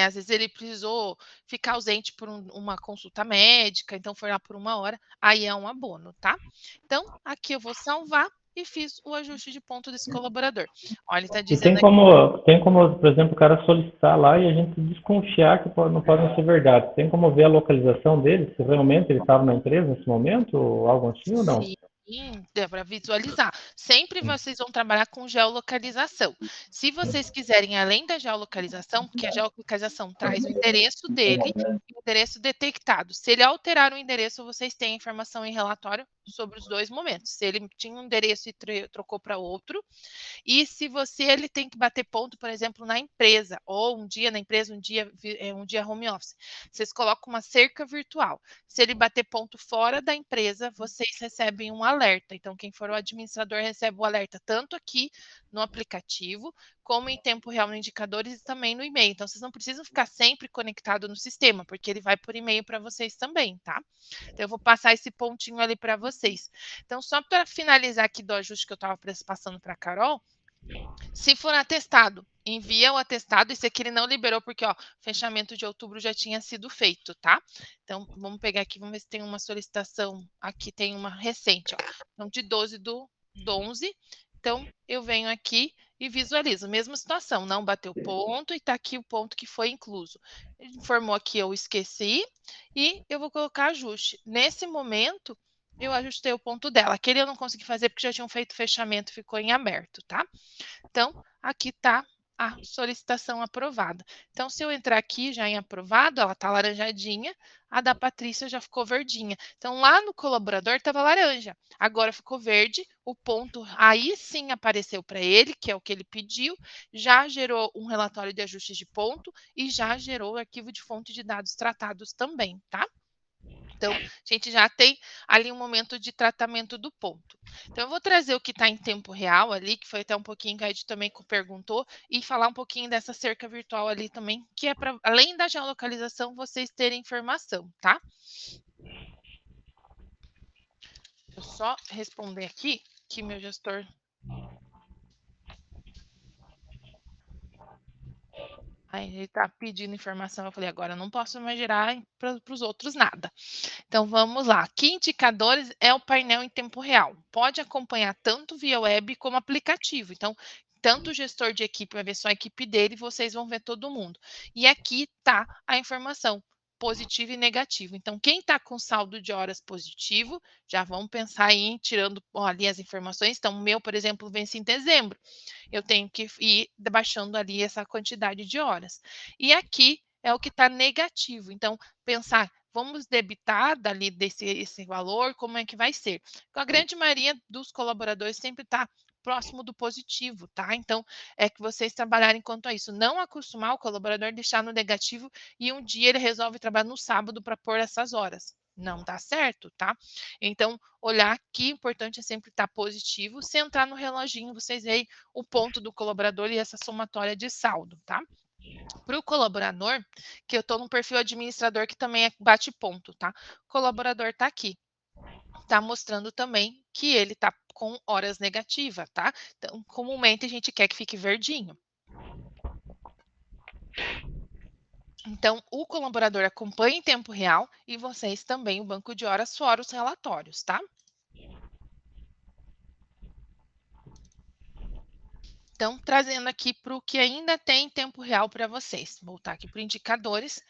às vezes ele precisou ficar ausente por uma consulta médica, então foi lá por 1 hora, aí é um abono, tá? Então, aqui eu vou salvar e fiz o ajuste de ponto desse colaborador. Olha, ele está dizendo tem como, por exemplo, o cara solicitar lá e a gente desconfiar que não podem ser verdade. Tem como ver a localização dele, se realmente ele estava na empresa nesse momento, ou algo assim, ou não? Sim, dá para visualizar. Sempre vocês vão trabalhar com geolocalização. Se vocês quiserem, além da geolocalização, porque a geolocalização traz o endereço dele e o endereço detectado. Se ele alterar o endereço, vocês têm a informação em relatório sobre os 2 momentos. Se ele tinha um endereço e trocou para outro, e se ele tem que bater ponto, por exemplo, na empresa, ou um dia na empresa, um dia home office, vocês colocam uma cerca virtual. Se ele bater ponto fora da empresa, vocês recebem um alerta. Então, quem for o administrador recebe o alerta tanto aqui no aplicativo, como em tempo real no indicadores e também no e-mail. Então, vocês não precisam ficar sempre conectado no sistema, porque ele vai por e-mail para vocês também, tá? Então, eu vou passar esse pontinho ali para vocês. Então, só para finalizar aqui do ajuste que eu estava passando para a Carol, se for atestado, envia o atestado. Esse aqui ele não liberou porque, fechamento de outubro já tinha sido feito, tá? Então, vamos pegar aqui, vamos ver se tem uma solicitação. Aqui tem uma recente, Então, de 12/11. Então, eu venho aqui e visualizo. Mesma situação, não bateu ponto e está aqui o ponto que foi incluso. Ele informou aqui, eu esqueci, e eu vou colocar ajuste. Nesse momento, eu ajustei o ponto dela. Aquele eu não consegui fazer porque já tinham feito fechamento, ficou em aberto, tá? Então, aqui está a solicitação aprovada. Então, se eu entrar aqui já em aprovado, ela está laranjadinha, a da Patrícia já ficou verdinha. Então, lá no colaborador estava laranja, agora ficou verde, o ponto aí sim apareceu para ele, que é o que ele pediu, já gerou um relatório de ajustes de ponto e já gerou o arquivo de fonte de dados tratados também, tá? Então, a gente já tem ali um momento de tratamento do ponto. Então, eu vou trazer o que está em tempo real ali, que foi até um pouquinho que a Ed também perguntou, e falar um pouquinho dessa cerca virtual ali também, que é para, além da geolocalização, vocês terem informação, tá? Vou só responder aqui, que meu gestor... Aí ele está pedindo informação, eu falei, agora eu não posso mais gerar para os outros nada. Então, vamos lá. Que indicadores é o painel em tempo real? Pode acompanhar tanto via web como aplicativo. Então, tanto o gestor de equipe vai ver só a equipe dele, vocês vão ver todo mundo. E aqui está a informação, positivo e negativo. Então, quem está com saldo de horas positivo, já vão pensar em tirando ali as informações. Então, o meu, por exemplo, vence em dezembro. Eu tenho que ir baixando ali essa quantidade de horas. E aqui é o que está negativo. Então, pensar, vamos debitar dali esse valor, como é que vai ser? A grande maioria dos colaboradores sempre está próximo do positivo, tá? Então, é que vocês trabalharem quanto a isso. Não acostumar o colaborador a deixar no negativo e um dia ele resolve trabalhar no sábado para pôr essas horas. Não dá certo, tá? Então, olhar que importante é sempre estar positivo. Se entrar no reloginho, vocês veem o ponto do colaborador e essa somatória de saldo, tá? Para o colaborador, que eu estou no perfil administrador, que também é bate ponto, tá? O colaborador está aqui. Está mostrando também que ele está com horas negativas, tá? Então, comumente a gente quer que fique verdinho. Então, o colaborador acompanha em tempo real e vocês também, o banco de horas, fora os relatórios, tá? Então, trazendo aqui para o que ainda tem em tempo real para vocês. Voltar aqui para indicadores.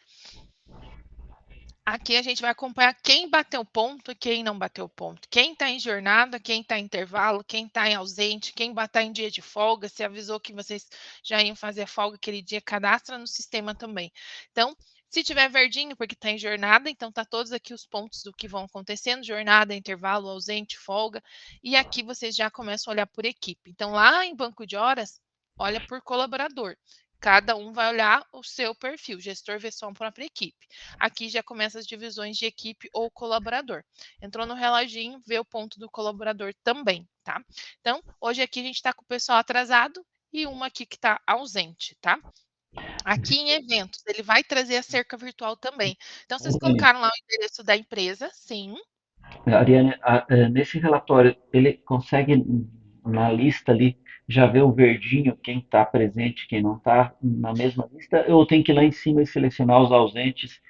Aqui a gente vai acompanhar quem bateu ponto e quem não bateu ponto. Quem está em jornada, quem está em intervalo, quem está em ausente, quem está em dia de folga, se avisou que vocês já iam fazer a folga aquele dia, cadastra no sistema também. Então, se tiver verdinho, porque está em jornada, então tá todos aqui os pontos do que vão acontecendo, jornada, intervalo, ausente, folga, e aqui vocês já começam a olhar por equipe. Então, lá em banco de horas, olha por colaborador. Cada um vai olhar o seu perfil, gestor vê só a própria equipe. Aqui já começa as divisões de equipe ou colaborador. Entrou no reloginho, vê o ponto do colaborador também, tá? Então, hoje aqui a gente está com o pessoal atrasado e uma aqui que está ausente, tá? Aqui em eventos, ele vai trazer a cerca virtual também. Então, vocês colocaram lá o endereço da empresa, sim. Ariane, nesse relatório, ele consegue, na lista ali, já ver o verdinho, quem está presente, quem não está, na mesma lista? Ou tem que ir lá em cima e selecionar os ausentes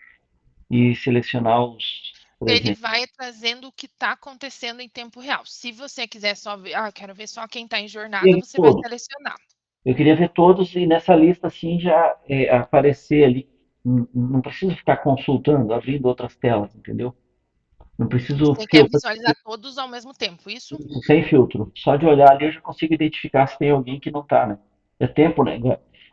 e selecionar os Ele presentes? vai trazendo o que está acontecendo em tempo real. Se você quiser só ver, quero ver só quem está em jornada, você vai Todos. selecionar. Eu queria ver todos e nessa lista assim já aparecer ali. Não preciso ficar consultando, abrindo outras telas, entendeu? Não preciso Você quer filtrar visualizar todos ao mesmo tempo, isso? sem filtro. Só de olhar ali eu já consigo identificar se tem alguém que não está, né? É tempo, né?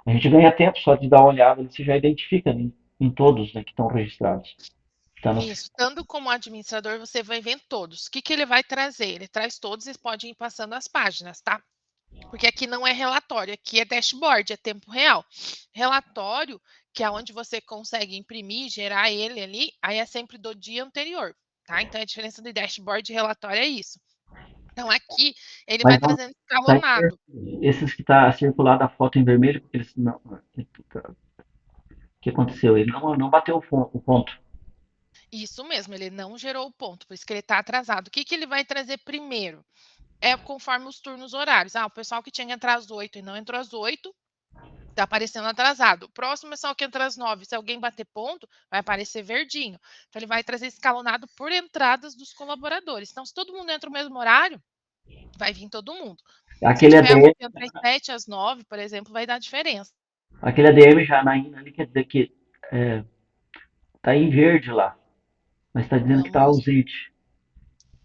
A gente ganha tempo só de dar uma olhada ali, você já identifica em todos, né, que estão registrados. Tá no... Isso, estando como administrador, você vai ver todos. O que, que ele vai trazer? Ele traz todos e podem ir passando as páginas, tá? Porque aqui não é relatório, aqui é dashboard, é tempo real. Relatório, que é onde você consegue imprimir, gerar ele ali, aí é sempre do dia anterior, tá? Então a diferença de dashboard e relatório é isso. Então aqui ele Mas vai não, trazendo tá escalonado. esses que está circulado a foto em vermelho, eles não. O que aconteceu? Ele não bateu o ponto. Isso mesmo, ele não gerou o ponto, por isso que ele está atrasado. O que, que ele vai trazer primeiro? É conforme os turnos horários. O pessoal que tinha que entrar às 8 e não entrou às 8, tá aparecendo atrasado. O próximo pessoal que entra às 9, se alguém bater ponto, vai aparecer verdinho. Então, ele vai trazer escalonado por entradas dos colaboradores. Então, se todo mundo entra no mesmo horário, vai vir todo mundo. Se Aquele tiver um ADM, que entra às 7, às 9, por exemplo, vai dar diferença. aquele ADM Janaína ali quer dizer que tá em verde lá, mas está dizendo que está Vamos. ausente.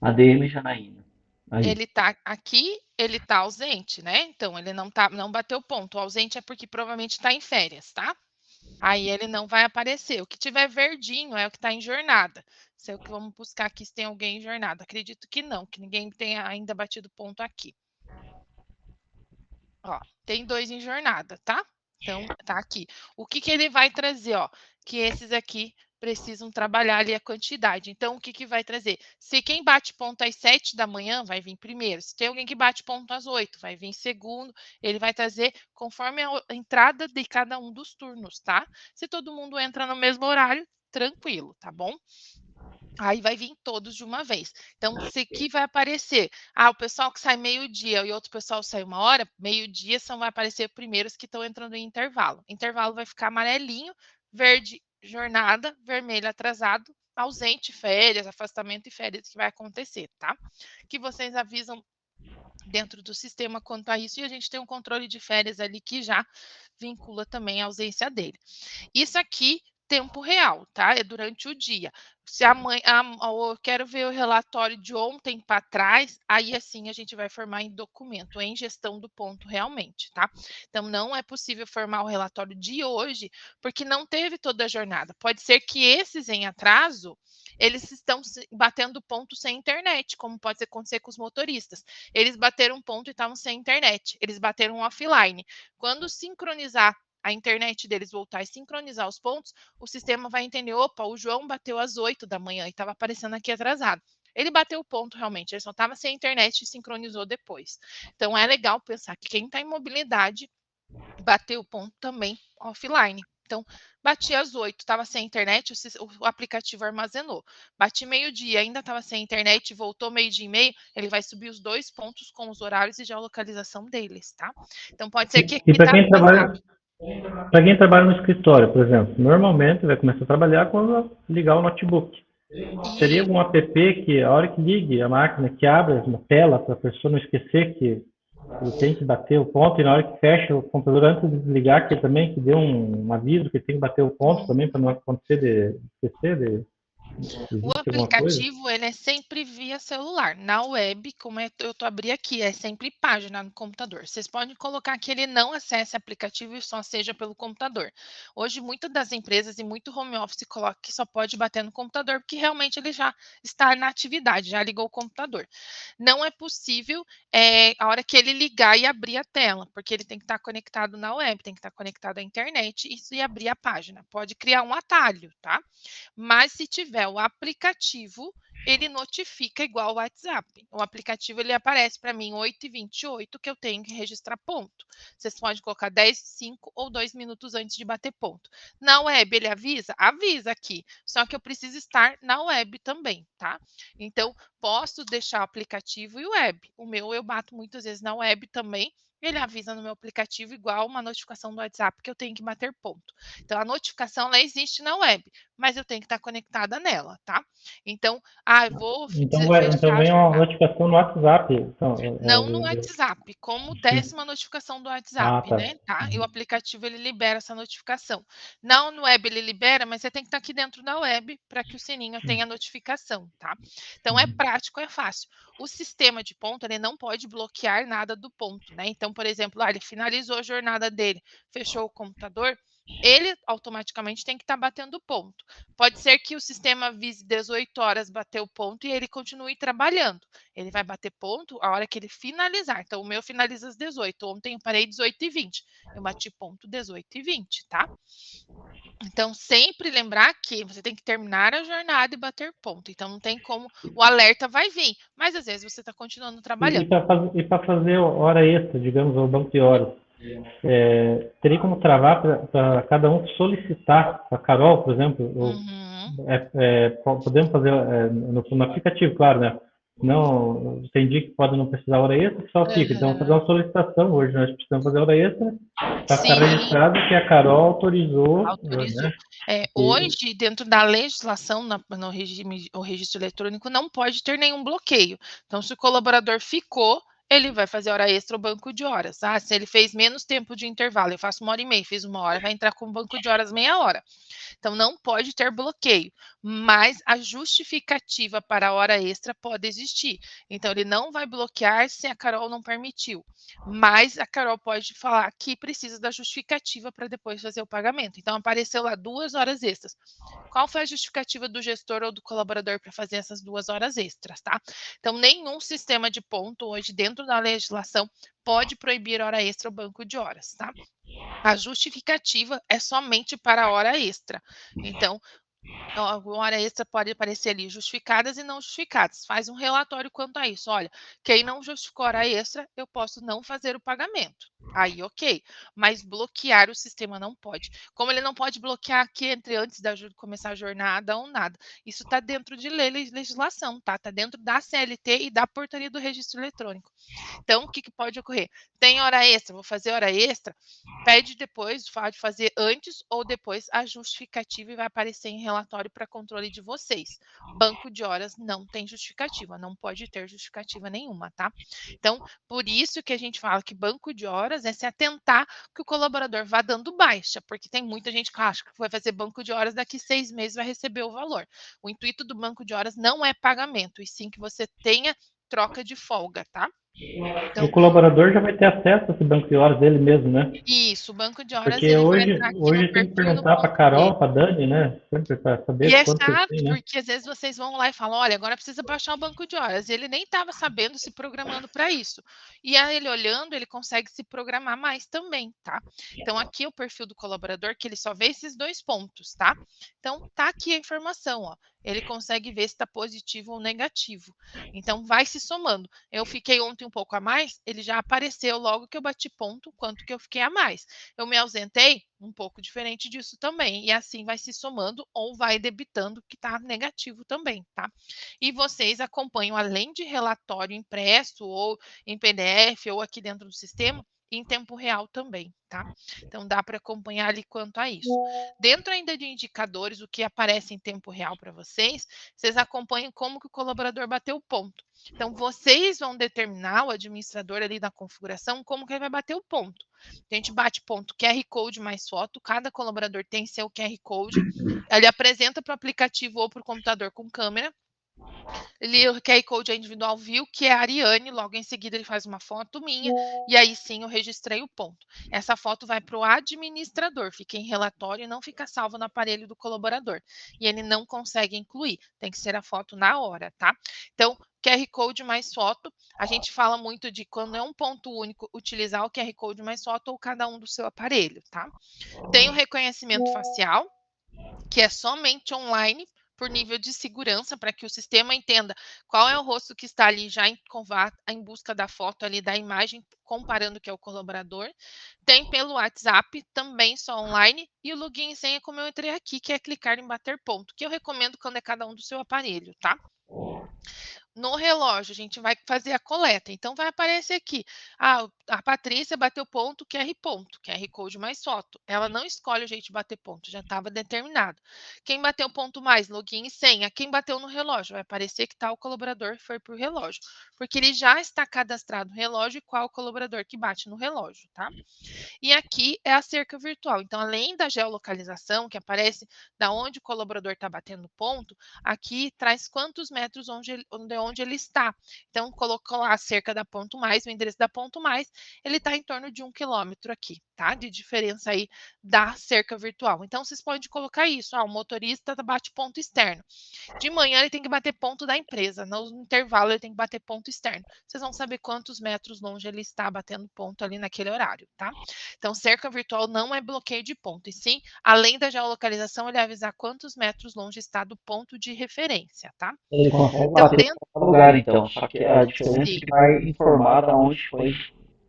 ADM Janaína. Aí. Ele tá aqui ele está ausente, né? Então, ele não bateu ponto. O ausente é porque provavelmente está em férias, tá? Aí ele não vai aparecer. O que tiver verdinho é o que está em jornada. Vamos buscar aqui se tem alguém em jornada. Acredito que não, que ninguém tenha ainda batido ponto aqui. Ó, tem 2 em jornada, tá? Então, tá aqui. O que ele vai trazer, ó? Que esses aqui precisam trabalhar ali a quantidade. Então, o que vai trazer? Se quem bate ponto às 7 da manhã, vai vir primeiro. Se tem alguém que bate ponto às 8, vai vir segundo. Ele vai trazer conforme a entrada de cada um dos turnos, tá? Se todo mundo entra no mesmo horário, tranquilo, tá bom? Aí vai vir todos de uma vez. Então, se aqui vai aparecer, o pessoal que sai meio-dia e outro pessoal sai 1h, meio-dia vai aparecer primeiros que estão entrando em intervalo. Intervalo vai ficar amarelinho, verde, jornada, vermelho, atrasado, ausente, férias, afastamento e férias que vai acontecer, tá? Que vocês avisam dentro do sistema quanto a isso, e a gente tem um controle de férias ali que já vincula também a ausência dele. Isso aqui, tempo real, tá? É durante o dia. Se amanhã eu quero ver o relatório de ontem para trás, aí assim a gente vai formar em documento, em gestão do ponto realmente, tá? Então não é possível formar o relatório de hoje, porque não teve toda a jornada. Pode ser que esses em atraso, eles estão batendo ponto sem internet, como pode acontecer com os motoristas. Eles bateram ponto e estavam sem internet. Eles bateram offline. Quando sincronizar a internet deles voltar e sincronizar os pontos, o sistema vai entender, opa, o João bateu às 8 da manhã e estava aparecendo aqui atrasado. Ele bateu o ponto realmente, ele só estava sem internet e sincronizou depois. Então é legal pensar que quem está em mobilidade bateu o ponto também offline. Então, bati às 8, estava sem internet, o aplicativo armazenou. Bati meio-dia, ainda estava sem internet, voltou meio-dia e meio, ele vai subir os 2 pontos com os horários e geolocalização deles, tá? Então, pode ser que... E para quem trabalha no escritório, por exemplo, normalmente vai começar a trabalhar quando ligar o notebook. Seria algum app que, a hora que ligue a máquina, que abra uma tela para a pessoa não esquecer que ele tem que bater o ponto, e na hora que fecha o computador, antes de desligar, que também que dê um aviso que tem que bater o ponto também, para não acontecer de esquecer O aplicativo, ele é sempre via celular. Na web, como eu tô abri aqui, é sempre página no computador. Vocês podem colocar que ele não acesse aplicativo e só seja pelo computador. Hoje, muitas das empresas e muito home office coloca que só pode bater no computador, porque realmente ele já está na atividade, já ligou o computador. Não é possível a hora que ele ligar e abrir a tela, porque ele tem que estar conectado na web, tem que estar conectado à internet e abrir a página. Pode criar um atalho, tá? Mas se tiver o aplicativo, ele notifica igual o WhatsApp. O aplicativo, ele aparece para mim 8h28 que eu tenho que registrar ponto. Vocês podem colocar 10, 5 ou 2 minutos antes de bater ponto. Na web, ele avisa? Avisa aqui. Só que eu preciso estar na web também, tá? Então, posso deixar o aplicativo e o web. O meu, eu bato muitas vezes na web também. Ele avisa no meu aplicativo igual uma notificação do WhatsApp que eu tenho que bater ponto. Então, a notificação, ela existe na web, mas eu tenho que estar conectada nela, tá? Então, eu vou então vem uma notificação no WhatsApp. Então, não no WhatsApp, como desce uma notificação do WhatsApp, tá. né? Tá? E o aplicativo, ele libera essa notificação. Não no web ele libera, mas você tem que estar aqui dentro da web para que o sininho tenha notificação, tá? Então, é prático, é fácil. O sistema de ponto, ele não pode bloquear nada do ponto, né? Então, por exemplo, ele finalizou a jornada dele, fechou o computador, ele automaticamente tem que estar batendo ponto. Pode ser que o sistema avise 18 horas bater o ponto e ele continue trabalhando. Ele vai bater ponto a hora que ele finalizar. Então, o meu finaliza às 18. Ontem eu parei 18h20. Eu bati ponto 18h20, tá? Então, sempre lembrar que você tem que terminar a jornada e bater ponto. Então, não tem como, o alerta vai vir, mas às vezes você está continuando trabalhando. E para fazer hora extra, digamos, ou banco de horas, teria como travar para cada um solicitar, a Carol, por exemplo, podemos fazer no aplicativo, claro, né? Não, tem dia que pode não precisar hora extra, só fica. Então, fazer uma solicitação hoje, nós precisamos fazer hora extra, para ficar registrado que a Carol autorizou. Né? Hoje, dentro da legislação, no regime, o registro eletrônico, não pode ter nenhum bloqueio. Então, se o colaborador ficou, ele vai fazer hora extra ou banco de horas. Ah, se ele fez menos tempo de intervalo, eu faço 1h30, fiz 1 hora, vai entrar com banco de horas meia hora. Então, não pode ter bloqueio, mas a justificativa para a hora extra pode existir. Então, ele não vai bloquear se a Carol não permitiu, mas a Carol pode falar que precisa da justificativa para depois fazer o pagamento. Então, apareceu lá 2 horas extras. Qual foi a justificativa do gestor ou do colaborador para fazer essas 2 horas extras, tá? Então, nenhum sistema de ponto hoje, dentro da legislação, pode proibir hora extra ou banco de horas, tá? A justificativa é somente para a hora extra. Então, a hora extra pode aparecer ali justificadas e não justificadas. Faz um relatório quanto a isso. Olha, quem não justificou hora extra, eu posso não fazer o pagamento. Aí, ok. Mas bloquear o sistema não pode. Como ele não pode bloquear aqui entre antes da começar a jornada ou nada. Isso está dentro de legislação, tá? Está dentro da CLT e da portaria do registro eletrônico. Então, o que pode ocorrer? Tem hora extra, vou fazer hora extra, pede depois, pode fazer antes ou depois a justificativa e vai aparecer em relatório para controle de vocês. Banco de horas não tem justificativa, não pode ter justificativa nenhuma, tá? Então, por isso que a gente fala que banco de horas é se atentar que o colaborador vá dando baixa, porque tem muita gente que acha que vai fazer banco de horas daqui 6 meses vai receber o valor. O intuito do banco de horas não é pagamento, e sim que você tenha troca de folga, tá? Então, o colaborador já vai ter acesso a esse banco de horas dele mesmo, né? Isso, o banco de horas porque ele vai entrar aqui no hoje tem que perfil e no perguntar para ponto dele. Carol, para Dani, né? Sempre para E saber é quanto que chato, tem, né? porque às vezes vocês vão lá e falam, olha, agora precisa baixar o banco de horas. E ele nem estava sabendo, se programando para isso. E aí ele olhando, ele consegue se programar mais também, tá? Então aqui é o perfil do colaborador, que ele só vê esses 2 pontos, tá? Então tá aqui a informação, ó. Ele consegue ver se está positivo ou negativo. Então vai se somando. Eu fiquei ontem um pouco a mais, ele já apareceu logo que eu bati ponto, quanto que eu fiquei a mais. Eu me ausentei, um pouco diferente disso também. E assim vai se somando ou vai debitando que está negativo também, tá? E vocês acompanham, além de relatório impresso ou em PDF ou aqui dentro do sistema, em tempo real também, tá? Então dá para acompanhar ali quanto a isso. Dentro ainda de indicadores, o que aparece em tempo real para vocês, vocês acompanham como que o colaborador bateu o ponto. Então vocês vão determinar, o administrador ali na configuração, como que ele vai bater o ponto. A gente bate ponto QR Code mais foto, cada colaborador tem seu QR Code, ele apresenta para o aplicativo ou para o computador com câmera. O QR Code é individual view, que é a Ariane, logo em seguida ele faz uma foto minha, e aí sim eu registrei o ponto. Essa foto vai para o administrador, fica em relatório e não fica salvo no aparelho do colaborador. E ele não consegue incluir, tem que ser a foto na hora, tá? Então, QR Code mais foto, a gente fala muito de quando é um ponto único, utilizar o QR Code mais foto ou cada um do seu aparelho, tá? Tem o reconhecimento facial, que é somente online, por nível de segurança, para que o sistema entenda qual é o rosto que está ali já em busca da foto ali, da imagem, comparando que é o colaborador. Tem pelo WhatsApp, também só online, e o login e senha, como eu entrei aqui, que é clicar em bater ponto, que eu recomendo quando é cada um do seu aparelho, tá? No relógio, a gente vai fazer a coleta. Então, vai aparecer aqui. A Patrícia bateu ponto, QR ponto, QR Code mais foto. Ela não escolhe o jeito de bater ponto, já estava determinado. Quem bateu ponto mais, login e senha. Quem bateu no relógio, vai aparecer que tal colaborador foi para o relógio. Porque ele já está cadastrado no relógio e qual colaborador que bate no relógio, tá? E aqui é a cerca virtual. Então, além da geolocalização, que aparece da onde o colaborador está batendo ponto, aqui traz quantos metros onde ele está. Então, colocou lá a cerca da ponto mais, o endereço da ponto mais, ele está em torno de 1 quilômetro aqui, tá? De diferença aí da cerca virtual. Então, vocês podem colocar isso. O motorista bate ponto externo. De manhã, ele tem que bater ponto da empresa. No intervalo, ele tem que bater ponto externo. Vocês vão saber quantos metros longe ele está batendo ponto ali naquele horário, tá? Então, cerca virtual não é bloqueio de ponto, e sim, além da geolocalização, ele avisar quantos metros longe está do ponto de referência, tá? Ele consegue Então, bater em qualquer lugar, então. Só que a diferença é que vai informar de onde foi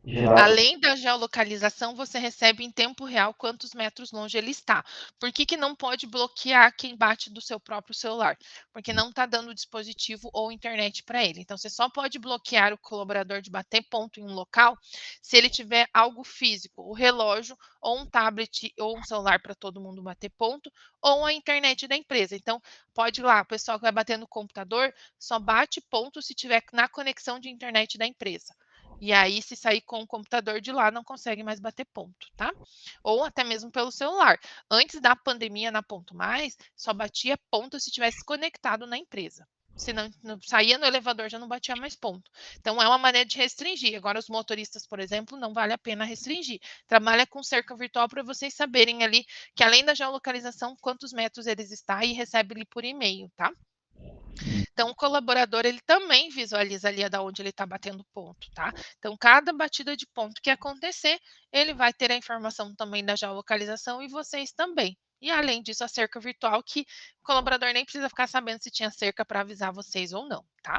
gerado. Além da geolocalização, você recebe em tempo real quantos metros longe ele está. Por que não pode bloquear quem bate do seu próprio celular? Porque não está dando dispositivo ou internet para ele. Então, você só pode bloquear o colaborador de bater ponto em um local se ele tiver algo físico, o relógio, ou um tablet, ou um celular para todo mundo bater ponto, ou a internet da empresa. Então, pode ir lá, o pessoal que vai bater no computador, só bate ponto se tiver na conexão de internet da empresa. E aí, se sair com o computador de lá, não consegue mais bater ponto, tá? Ou até mesmo pelo celular. Antes da pandemia na Ponto Mais, só batia ponto se tivesse conectado na empresa. Se não saía no elevador, já não batia mais ponto. Então, é uma maneira de restringir. Agora, os motoristas, por exemplo, não vale a pena restringir. Trabalha com cerca virtual para vocês saberem ali que, além da geolocalização, quantos metros eles estão e recebe ali por e-mail, tá? Então, o colaborador, ele também visualiza ali da onde ele está batendo ponto, tá? Então, cada batida de ponto que acontecer, ele vai ter a informação também da geolocalização e vocês também. E, além disso, a cerca virtual, que o colaborador nem precisa ficar sabendo se tinha cerca para avisar vocês ou não, tá?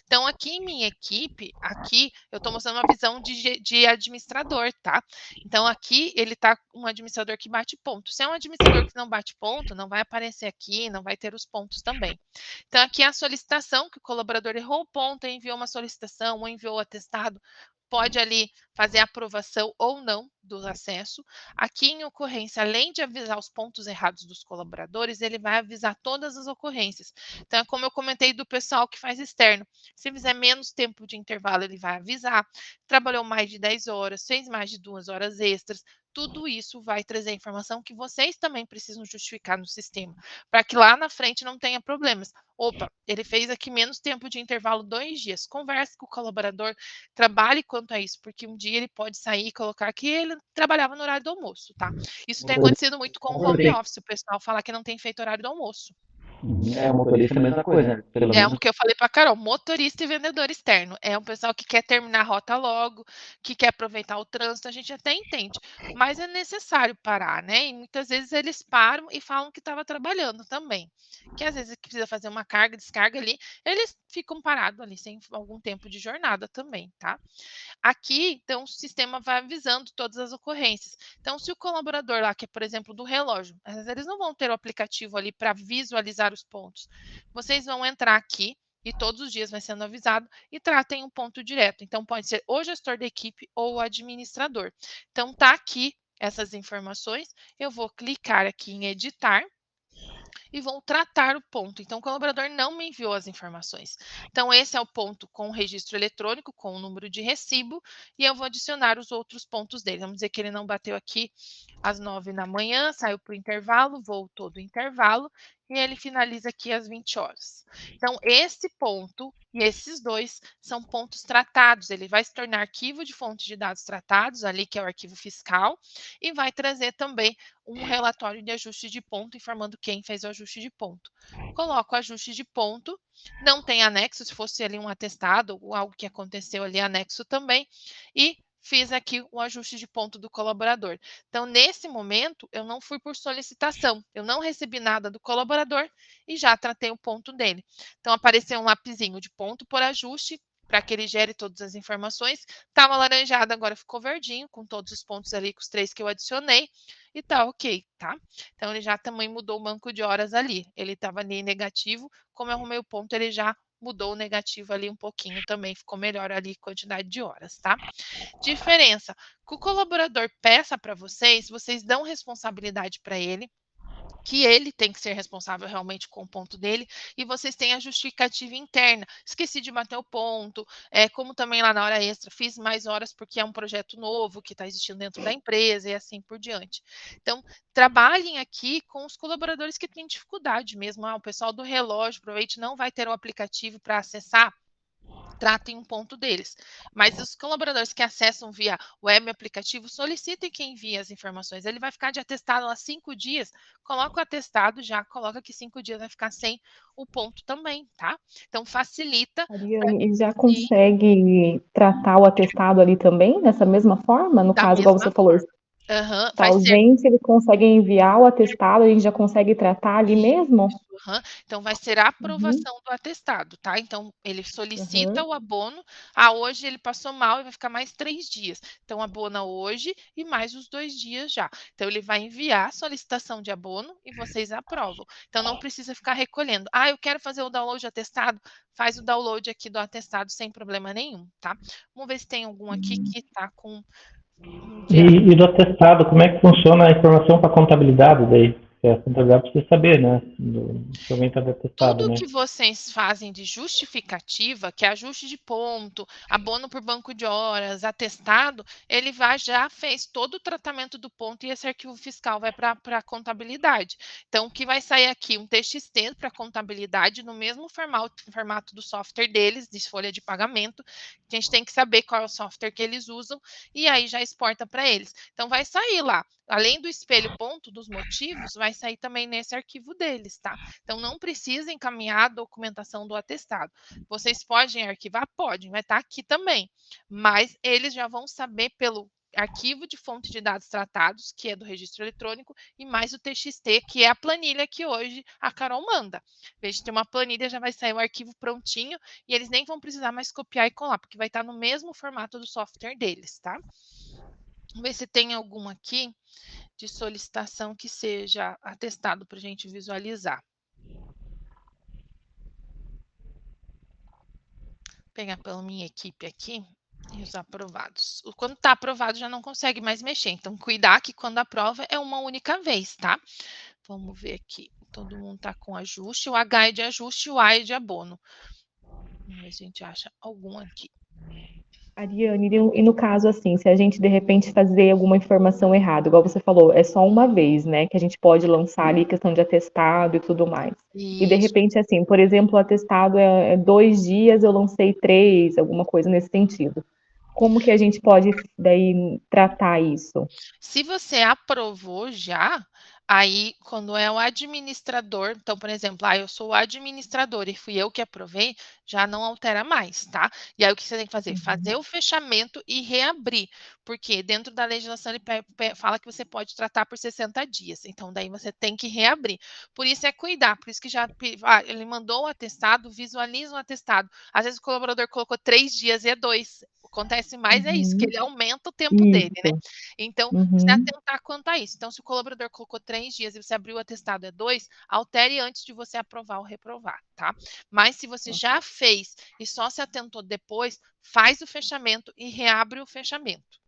Então, aqui em minha equipe, aqui eu estou mostrando uma visão de administrador, tá? Então, aqui ele está um administrador que bate ponto. Se é um administrador que não bate ponto, não vai aparecer aqui, não vai ter os pontos também. Então, aqui é a solicitação, que o colaborador errou o ponto, enviou uma solicitação ou enviou o atestado, pode ali fazer a aprovação ou não do acesso. Aqui em ocorrência, além de avisar os pontos errados dos colaboradores, ele vai avisar todas as ocorrências. Então, é como eu comentei do pessoal que faz externo. Se fizer menos tempo de intervalo, ele vai avisar. Trabalhou mais de 10 horas, fez mais de 2 horas extras. Tudo isso vai trazer a informação que vocês também precisam justificar no sistema, para que lá na frente não tenha problemas. Opa, ele fez aqui menos tempo de intervalo 2 dias. Converse com o colaborador, trabalhe quanto a isso, porque um dia ele pode sair e colocar que ele trabalhava no horário do almoço, tá? Isso tem acontecido muito com o home office, o pessoal falar que não tem feito horário do almoço. É, o motorista é a mesma coisa, né? Pelo É o menos. que eu falei para Carol, motorista e vendedor externo. É um pessoal que quer terminar a rota logo, que quer aproveitar o trânsito, a gente até entende. Mas é necessário parar, né? E muitas vezes eles param e falam que estava trabalhando também. Que às vezes precisa fazer uma carga, descarga ali, eles ficam parados ali sem algum tempo de jornada também, tá? Aqui, então, o sistema vai avisando todas as ocorrências. Então, se o colaborador lá, que é, por exemplo, do relógio, às vezes eles não vão ter o aplicativo ali para visualizar os pontos. Vocês vão entrar aqui e todos os dias vai sendo avisado e tratem um ponto direto. Então, pode ser o gestor da equipe ou o administrador. Então, tá aqui essas informações. Eu vou clicar aqui em editar e vão tratar o ponto. Então, o colaborador não me enviou as informações. Então, esse é o ponto com o registro eletrônico, com o número de recibo, e eu vou adicionar os outros pontos dele. Vamos dizer que ele não bateu aqui às 9 da manhã, saiu para o intervalo, voltou do intervalo, e ele finaliza aqui às 20 horas. Então, esse ponto e esses dois são pontos tratados. Ele vai se tornar arquivo de fonte de dados tratados, ali que é o arquivo fiscal, e vai trazer também um relatório de ajuste de ponto informando quem fez o ajuste de ponto. Coloco o ajuste de ponto, não tem anexo, se fosse ali um atestado ou algo que aconteceu ali, anexo também, e fiz aqui o ajuste de ponto do colaborador. Então, nesse momento, eu não fui por solicitação, eu não recebi nada do colaborador e já tratei o ponto dele. Então, apareceu um lapisinho de ponto por ajuste, para que ele gere todas as informações. Estava alaranjado, agora ficou verdinho, com todos os pontos ali, com os 3 que eu adicionei, e tá ok, tá? Então, ele já também mudou o banco de horas ali. Ele estava ali negativo, como eu arrumei o ponto, ele já mudou o negativo ali um pouquinho também, ficou melhor ali a quantidade de horas, tá? Diferença, que o colaborador peça para vocês, vocês dão responsabilidade para ele, que ele tem que ser responsável realmente com o ponto dele, e vocês têm a justificativa interna. Esqueci de bater o ponto, como também lá na hora extra, fiz mais horas porque é um projeto novo que está existindo dentro da empresa e assim por diante. Então, trabalhem aqui com os colaboradores que têm dificuldade mesmo. O pessoal do relógio, provavelmente não vai ter o aplicativo para acessar, tratem um ponto deles. Mas os colaboradores que acessam via web aplicativo, solicitem que envie as informações. Ele vai ficar de atestado lá 5 dias, coloca o atestado, já coloca que 5 dias vai ficar sem o ponto também, tá? Então, facilita. Ariane, e já consegue tratar o atestado ali também, dessa mesma forma? No Da caso, igual mesma você falou, forma. Uhum, tá ausente, ele consegue enviar o atestado, a gente já consegue tratar ali mesmo? Uhum. Então, vai ser a Uhum, aprovação do atestado, tá? Então, ele solicita uhum. o abono. Hoje ele passou mal e vai ficar mais 3 dias. Então, abona hoje e mais os 2 dias já. Então, ele vai enviar a solicitação de abono e vocês aprovam. Então, não precisa ficar recolhendo. Eu quero fazer o download de atestado. Faz o download aqui do atestado sem problema nenhum, tá? Vamos ver se tem algum aqui que tá com E do atestado, como é que funciona a informação para contabilidade daí? a contabilidade precisa saber, né? Se alguém está atestado, Tudo né? que vocês fazem de justificativa, que é ajuste de ponto, abono por banco de horas, atestado, ele já fez todo o tratamento do ponto e esse arquivo fiscal vai para a contabilidade. Então, o que vai sair aqui? Um TXT para contabilidade no mesmo formato do software deles, de folha de pagamento. A gente tem que saber qual é o software que eles usam e aí já exporta para eles. Então, vai sair lá. Além do espelho ponto dos motivos, vai sair também nesse arquivo deles, tá? Então, não precisa encaminhar a documentação do atestado. Vocês podem arquivar? Podem, vai estar aqui também. Mas eles já vão saber pelo arquivo de fonte de dados tratados, que é do registro eletrônico, e mais o TXT, que é a planilha que hoje a Carol manda. Em vez de ter uma planilha, já vai sair o arquivo prontinho e eles nem vão precisar mais copiar e colar, porque vai estar no mesmo formato do software deles, tá? Vamos ver se tem algum aqui de solicitação que seja atestado para a gente visualizar. Vou pegar pela minha equipe aqui e os aprovados. Quando está aprovado já não consegue mais mexer, então cuidar que quando aprova é uma única vez, tá? Vamos ver aqui, todo mundo está com ajuste, o H é de ajuste e o A é de abono. Vamos ver se a gente acha algum aqui. Ariane, e no caso, assim, se a gente de repente fazer alguma informação errada, igual você falou, é só uma vez, né, que a gente pode lançar ali questão de atestado e tudo mais. E de Isso. repente, assim, por exemplo, o atestado é 2 dias, eu lancei 3, alguma coisa nesse sentido. Como que a gente pode daí tratar isso? Se você aprovou já, aí quando é o administrador, então, por exemplo, eu sou o administrador e fui eu que aprovei, já não altera mais, tá? E aí o que você tem que fazer? Fazer o fechamento e reabrir, porque dentro da legislação ele fala que você pode tratar por 60 dias, então daí você tem que reabrir. Por isso é cuidar, por isso que já ele mandou o atestado, visualiza o atestado. Às vezes o colaborador colocou 3 dias e é 2. Acontece mais é isso, que Uhum. ele aumenta o tempo dele, né? Isso. Então, se Uhum. atentar quanto a isso. Então, se o colaborador colocou 3 dias e você abriu o atestado é 2, altere antes de você aprovar ou reprovar, tá? Mas se você já fez e só se atentou depois, faz o fechamento e reabre o fechamento.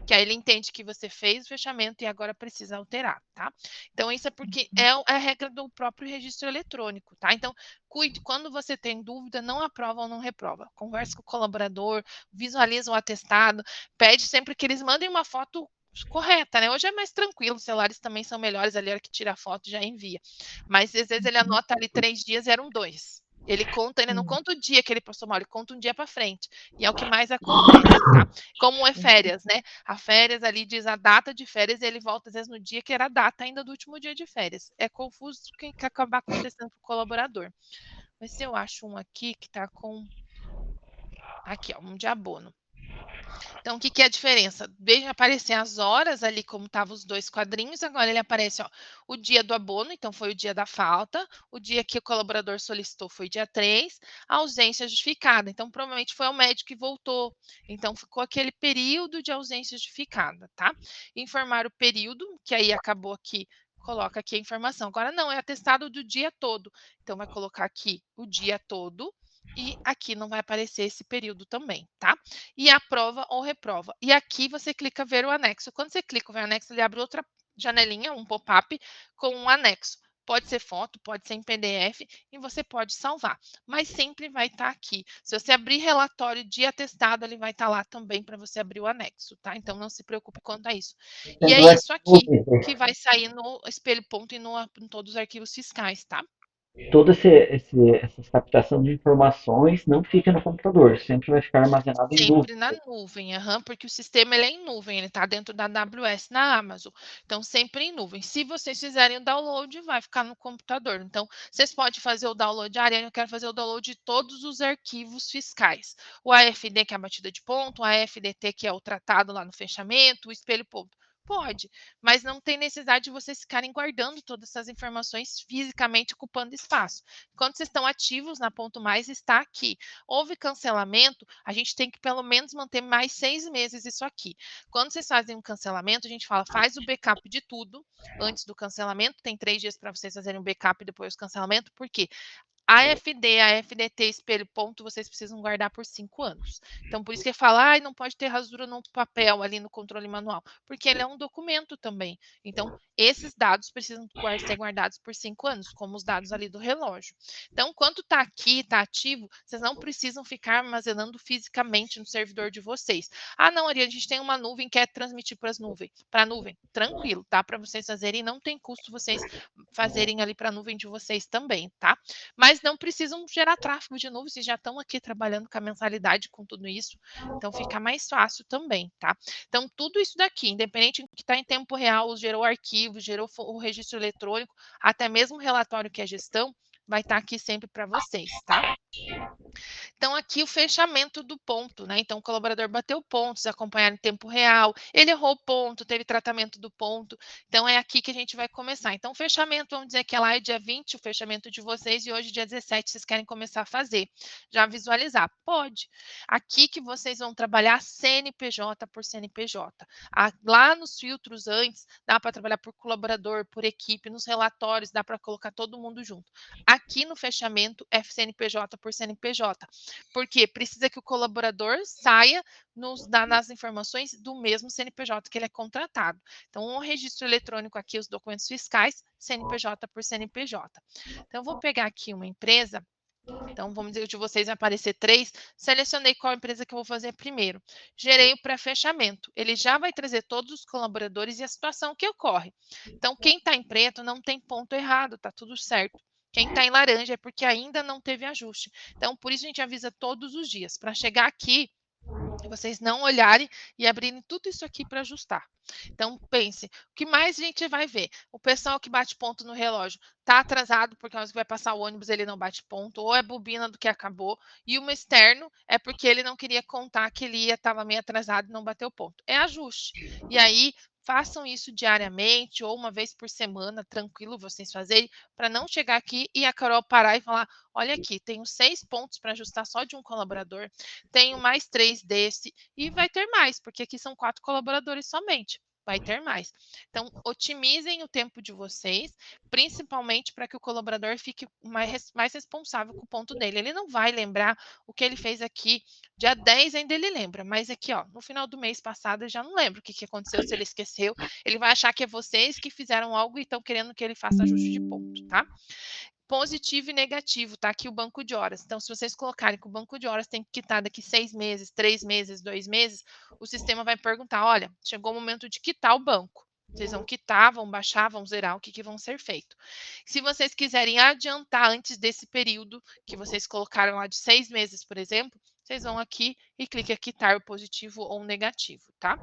Que aí ele entende que você fez o fechamento e agora precisa alterar, tá? Então, isso é porque é a regra do próprio registro eletrônico, tá? Então, cuide, quando você tem dúvida, não aprova ou não reprova. Converse com o colaborador, visualiza o atestado, pede sempre que eles mandem uma foto correta, né? Hoje é mais tranquilo, os celulares também são melhores ali, a hora que tira a foto já envia. Mas às vezes ele anota ali 3 dias, eram 2. Ele conta, ele não conta o dia que ele passou mal, ele conta um dia para frente. E é o que mais acontece, tá? Como é férias, né? A férias ali diz a data de férias e ele volta às vezes no dia que era a data ainda do último dia de férias. É confuso o que acabar acontecendo com o colaborador. Mas se eu acho um aqui que tá com. Aqui, ó, um de abono. Então, o que é a diferença? Veja aparecer as horas ali, como estavam os 2 quadrinhos, agora ele aparece, ó, o dia do abono, então foi o dia da falta, o dia que o colaborador solicitou foi dia 3, a ausência justificada, então provavelmente foi ao médico que voltou, então ficou aquele período de ausência justificada, tá? Informar o período, que aí acabou aqui, coloca aqui a informação. Agora não, é atestado do dia todo, então vai colocar aqui o dia todo, e aqui não vai aparecer esse período também, tá? E aprova ou reprova. E aqui você clica ver o anexo. Quando você clica ver o anexo, ele abre outra janelinha, um pop-up com um anexo. Pode ser foto, pode ser em PDF e você pode salvar, mas sempre vai estar aqui. Se você abrir relatório de atestado, ele vai estar lá também para você abrir o anexo, tá? Então não se preocupe quanto a isso. E é isso aqui que vai sair no espelho ponto e em todos os arquivos fiscais, tá? Toda essa captação de informações não fica no computador, sempre vai ficar armazenado em nuvem. Sempre na nuvem, porque o sistema ele é em nuvem, ele está dentro da AWS na Amazon. Então, sempre em nuvem. Se vocês fizerem o download, vai ficar no computador. Então, vocês podem fazer o download, Ariane, eu quero fazer o download de todos os arquivos fiscais. O AFD, que é a batida de ponto, o AFDT, que é o tratado lá no fechamento, o espelho ponto. Pode, mas não tem necessidade de vocês ficarem guardando todas essas informações fisicamente ocupando espaço. Quando vocês estão ativos na Ponto Mais, está aqui. Houve cancelamento, a gente tem que pelo menos manter mais 6 meses isso aqui. Quando vocês fazem um cancelamento, a gente fala, faz o backup de tudo antes do cancelamento, tem 3 dias para vocês fazerem um backup depois do cancelamento, porque AFD, AFDT, espelho ponto, vocês precisam guardar por 5 anos. Então, por isso que fala, não pode ter rasura no papel ali no controle manual, porque ele é um documento também. Então, esses dados precisam ser guardados por 5 anos, como os dados ali do relógio. Então, enquanto está aqui, está ativo, vocês não precisam ficar armazenando fisicamente no servidor de vocês. Ah, não, Ari, a gente tem uma nuvem, quer transmitir para a nuvem. Tranquilo, tá? Para vocês fazerem, não tem custo vocês fazerem ali para a nuvem de vocês também, tá? Mas não precisam gerar tráfego de novo, vocês já estão aqui trabalhando com a mensalidade, com tudo isso, então fica mais fácil também, tá? Então, tudo isso daqui, independente do que está em tempo real, gerou arquivo, gerou o registro eletrônico, até mesmo o relatório que é gestão, vai estar aqui sempre para vocês, tá? Então, aqui o fechamento do ponto, né? Então, o colaborador bateu pontos, acompanhar em tempo real, ele errou o ponto, teve tratamento do ponto. Então, é aqui que a gente vai começar. Então, o fechamento, vamos dizer que lá é dia 20, o fechamento de vocês, e hoje, dia 17, vocês querem começar a fazer. Já visualizar? Pode. Aqui que vocês vão trabalhar CNPJ por CNPJ. Lá nos filtros antes, dá para trabalhar por colaborador, por equipe, nos relatórios, dá para colocar todo mundo junto. Aqui no fechamento, é CNPJ por CNPJ. Porque precisa que o colaborador saia nas informações do mesmo CNPJ que ele é contratado. Então, o registro eletrônico aqui, os documentos fiscais, CNPJ por CNPJ. Então, eu vou pegar aqui uma empresa. Então, vamos dizer, de vocês vai aparecer 3. Selecionei qual empresa que eu vou fazer primeiro. Gerei o pré-fechamento. Ele já vai trazer todos os colaboradores e a situação que ocorre. Então, quem está em preto não tem ponto errado, está tudo certo. Quem está em laranja é porque ainda não teve ajuste. Então, por isso a gente avisa todos os dias, para chegar aqui, vocês não olharem e abrirem tudo isso aqui para ajustar. Então, pense, o que mais a gente vai ver? O pessoal que bate ponto no relógio está atrasado por causa que vai passar o ônibus, ele não bate ponto, ou é bobina do que acabou, e o externo é porque ele não queria contar que ele estava meio atrasado e não bateu ponto. É ajuste. E aí, façam isso diariamente ou uma vez por semana, tranquilo vocês fazerem, para não chegar aqui e a Carol parar e falar, olha aqui, tenho 6 pontos para ajustar só de um colaborador, tenho mais 3 desse, e vai ter mais, porque aqui são 4 colaboradores somente. Vai ter mais. Então, otimizem o tempo de vocês, principalmente para que o colaborador fique mais responsável com o ponto dele. Ele não vai lembrar o que ele fez aqui. Dia 10 ainda ele lembra, mas aqui, ó, no final do mês passado, ele já não lembra o que aconteceu, se ele esqueceu. Ele vai achar que é vocês que fizeram algo e estão querendo que ele faça ajuste de ponto, tá? Positivo e negativo, tá aqui o banco de horas. Então, se vocês colocarem que o banco de horas tem que quitar daqui 6 meses, 3 meses, 2 meses, o sistema vai perguntar, olha, chegou o momento de quitar o banco. Vocês vão quitar, vão baixar, vão zerar, o que vão ser feito. Se vocês quiserem adiantar antes desse período, que vocês colocaram lá de 6 meses, por exemplo, vocês vão aqui e cliquem quitar o positivo ou negativo, tá?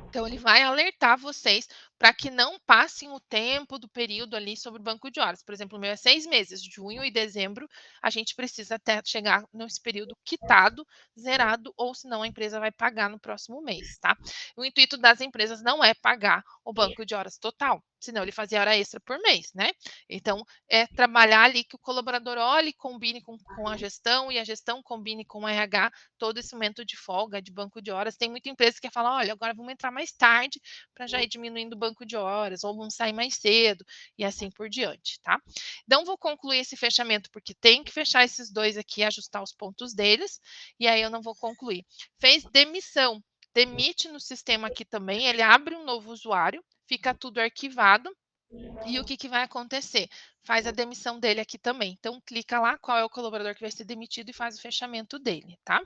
Então, ele vai alertar vocês para que não passem o tempo do período ali sobre o banco de horas. Por exemplo, o meu é 6 meses, junho e dezembro, a gente precisa até chegar nesse período quitado, zerado, ou senão a empresa vai pagar no próximo mês, tá? O intuito das empresas não é pagar o banco de horas total, senão ele fazia hora extra por mês, né? Então, é trabalhar ali que o colaborador olhe e combine com a gestão e a gestão combine com o RH todo esse momento de folga, de banco de horas. Tem muita empresa que fala, olha, agora vamos entrar mais tarde para já ir diminuindo o banco de horas, ou vamos sair mais cedo, e assim por diante, tá? Então, vou concluir esse fechamento, porque tem que fechar esses dois aqui, ajustar os pontos deles, e aí eu não vou concluir. Fez demissão. Demite no sistema aqui também, ele abre um novo usuário, fica tudo arquivado, e o que vai acontecer? Faz a demissão dele aqui também. Então, clica lá qual é o colaborador que vai ser demitido e faz o fechamento dele, tá?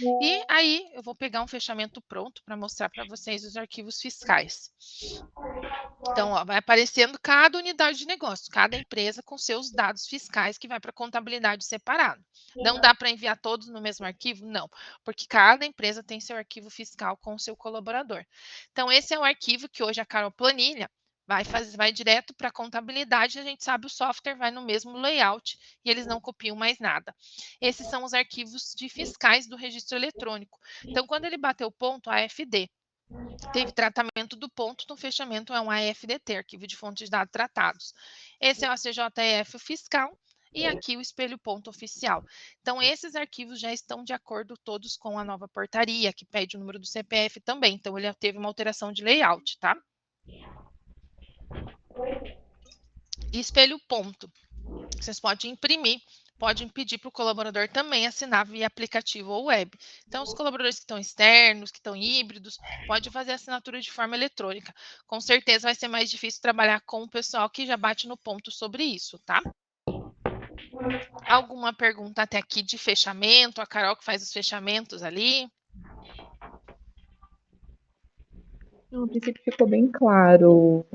E aí, eu vou pegar um fechamento pronto para mostrar para vocês os arquivos fiscais. Então, ó, vai aparecendo cada unidade de negócio, cada empresa com seus dados fiscais que vai para a contabilidade separado. Não dá para enviar todos no mesmo arquivo? Não, porque cada empresa tem seu arquivo fiscal com o seu colaborador. Então, esse é o arquivo que hoje a Carol Planilha vai direto para a contabilidade, a gente sabe o software vai no mesmo layout e eles não copiam mais nada. Esses são os arquivos de fiscais do registro eletrônico. Então, quando ele bateu o ponto, AFD, teve tratamento do ponto, no fechamento é um AFDT, arquivo de fontes de dados tratados. Esse é o ACJF fiscal e aqui o espelho ponto oficial. Então, esses arquivos já estão de acordo todos com a nova portaria, que pede o número do CPF também. Então, ele teve uma alteração de layout, tá? Espelho ponto. Vocês podem imprimir, podem pedir para o colaborador também assinar via aplicativo ou web. Então, os colaboradores que estão externos, que estão híbridos, pode fazer a assinatura de forma eletrônica. Com certeza vai ser mais difícil trabalhar com o pessoal que já bate no ponto sobre isso, tá? Alguma pergunta até aqui de fechamento? A Carol que faz os fechamentos ali. No princípio ficou bem claro.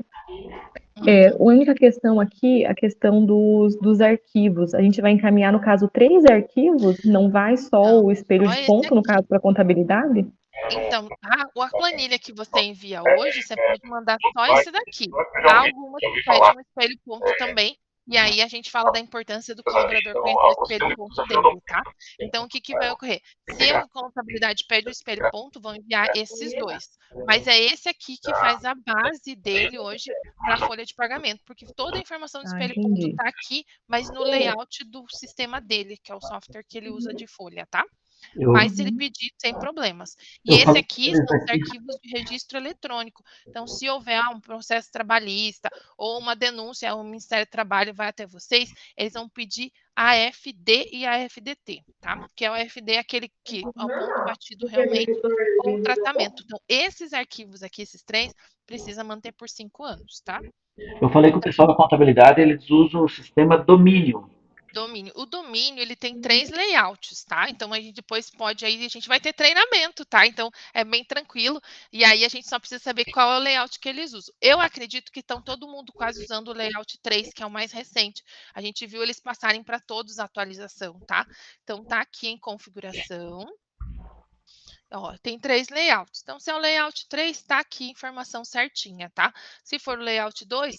A única questão aqui, a questão dos arquivos. A gente vai encaminhar, no caso, 3 arquivos? Não vai só Não, o espelho só de esse ponto, no aqui. caso, para contabilidade? Então, a planilha que você envia hoje, você pode mandar só esse daqui. Há algumas que pedem um espelho ponto também, e aí a gente fala da importância do colaborador conhecer o espelho ponto dele, tá? Então, o que, que vai ocorrer? Se a contabilidade pede o espelho ponto, vão enviar esses 2. Mas é esse aqui que faz a base dele hoje para a folha de pagamento, porque toda a informação do Ah, espelho ponto entendi. está aqui, mas no layout do sistema dele, que é o software que ele usa de folha, tá? Mas se ele pedir, sem problemas. E Eu esse falei aqui com eles são os aqui. arquivos de registro eletrônico. Então, se houver um processo trabalhista ou uma denúncia, o Ministério do Trabalho vai até vocês, eles vão pedir a AFD e a AFDT, tá? Que é o AFD, é aquele que é o ponto batido realmente, ou o tratamento. Então, esses arquivos aqui, esses 3, precisa manter por 5 anos, tá? Eu falei com o pessoal da contabilidade, eles usam o sistema Domínio. Domínio. O domínio, ele tem 3 layouts, tá? Então, a gente depois pode aí, a gente vai ter treinamento, tá? Então, é bem tranquilo. E aí, a gente só precisa saber qual é o layout que eles usam. Eu acredito que estão todo mundo quase usando o layout 3, que é o mais recente. A gente viu eles passarem para todos a atualização, tá? Então, tá aqui em configuração. Ó, tem 3 layouts. Então, se é o layout 3, tá aqui a informação certinha, tá? Se for o layout 2,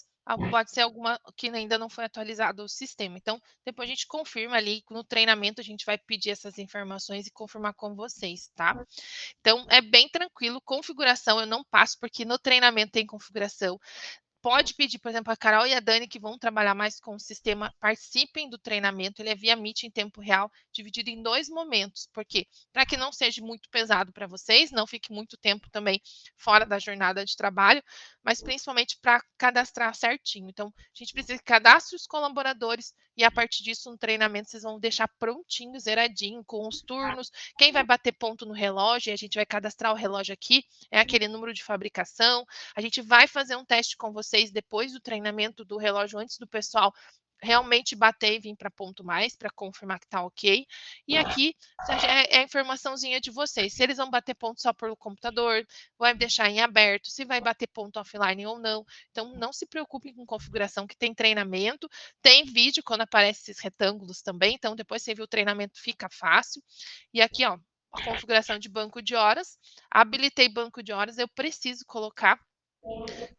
pode ser alguma que ainda não foi atualizado o sistema. Então, depois a gente confirma ali, no treinamento a gente vai pedir essas informações e confirmar com vocês, tá? Então, é bem tranquilo. Configuração eu não passo, porque no treinamento tem configuração. Pode pedir, por exemplo, a Carol e a Dani, que vão trabalhar mais com o sistema, participem do treinamento. Ele é via Meet em tempo real, dividido em 2 momentos. Por quê? Para que não seja muito pesado para vocês, não fique muito tempo também fora da jornada de trabalho, mas principalmente para cadastrar certinho. Então, a gente precisa que cadastre os colaboradores e a partir disso, no treinamento, vocês vão deixar prontinho, zeradinho, com os turnos. Quem vai bater ponto no relógio, e a gente vai cadastrar o relógio aqui, é aquele número de fabricação. A gente vai fazer um teste com vocês depois do treinamento do relógio, antes do pessoal realmente bater e vir para ponto mais, para confirmar que está ok. E aqui é a informaçãozinha de vocês. Se eles vão bater ponto só pelo computador, vai deixar em aberto, se vai bater ponto offline ou não. Então, não se preocupem com configuração, que tem treinamento, tem vídeo quando aparece esses retângulos também. Então, depois você viu o treinamento, fica fácil. E aqui, ó, a configuração de banco de horas. Habilitei banco de horas, eu preciso colocar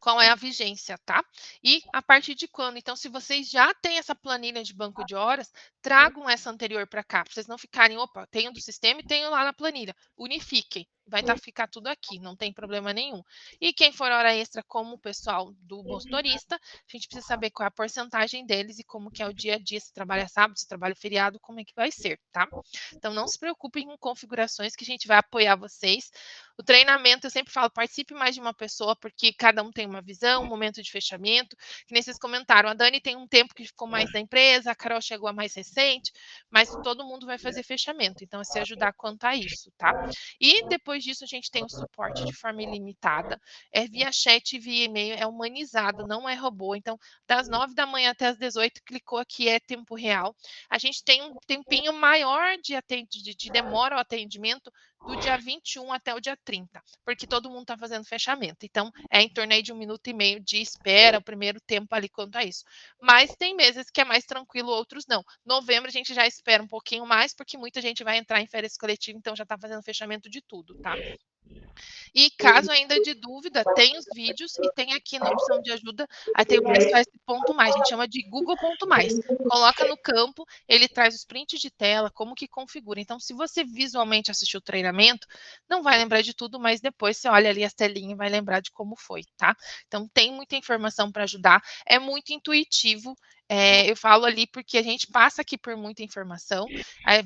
qual é a vigência, tá? E a partir de quando? Então, se vocês já têm essa planilha de banco de horas, tragam essa anterior para cá, para vocês não ficarem, opa, tenho do sistema e tenho lá na planilha. Unifiquem, vai ficar tudo aqui, não tem problema nenhum. E quem for hora extra, como o pessoal do motorista, a gente precisa saber qual é a porcentagem deles e como que é o dia a dia, se trabalha sábado, se trabalha feriado, como é que vai ser, tá? Então, não se preocupem com configurações que a gente vai apoiar vocês. O treinamento, eu sempre falo, participe mais de uma pessoa, porque cada um tem uma visão, um momento de fechamento, que nem vocês comentaram, a Dani tem um tempo que ficou mais na empresa, a Carol chegou a mais recente, mas todo mundo vai fazer fechamento, então é se ajudar quanto a isso, tá? E depois disso a gente tem o suporte de forma ilimitada, é via chat e via e-mail, é humanizado, não é robô, então das 9 da manhã até as 18, clicou aqui, é tempo real. A gente tem um tempinho maior de demora ao atendimento, do dia 21 até o dia 30, porque todo mundo está fazendo fechamento. Então, é em torno aí de 1 minuto e meio de espera, o primeiro tempo ali quanto a isso. Mas tem meses que é mais tranquilo, outros não. Novembro a gente já espera um pouquinho mais, porque muita gente vai entrar em férias coletivas, então já está fazendo fechamento de tudo, tá? E caso ainda de dúvida, tem os vídeos e tem aqui na opção de ajuda, aí tem o pessoal esse ponto mais, a gente chama de Google ponto mais. Coloca no campo, ele traz os prints de tela, como que configura. Então, se você visualmente assistiu o treinamento, não vai lembrar de tudo, mas depois você olha ali as telinhas e vai lembrar de como foi, tá? Então, tem muita informação para ajudar, é muito intuitivo, Eu falo ali porque a gente passa aqui por muita informação,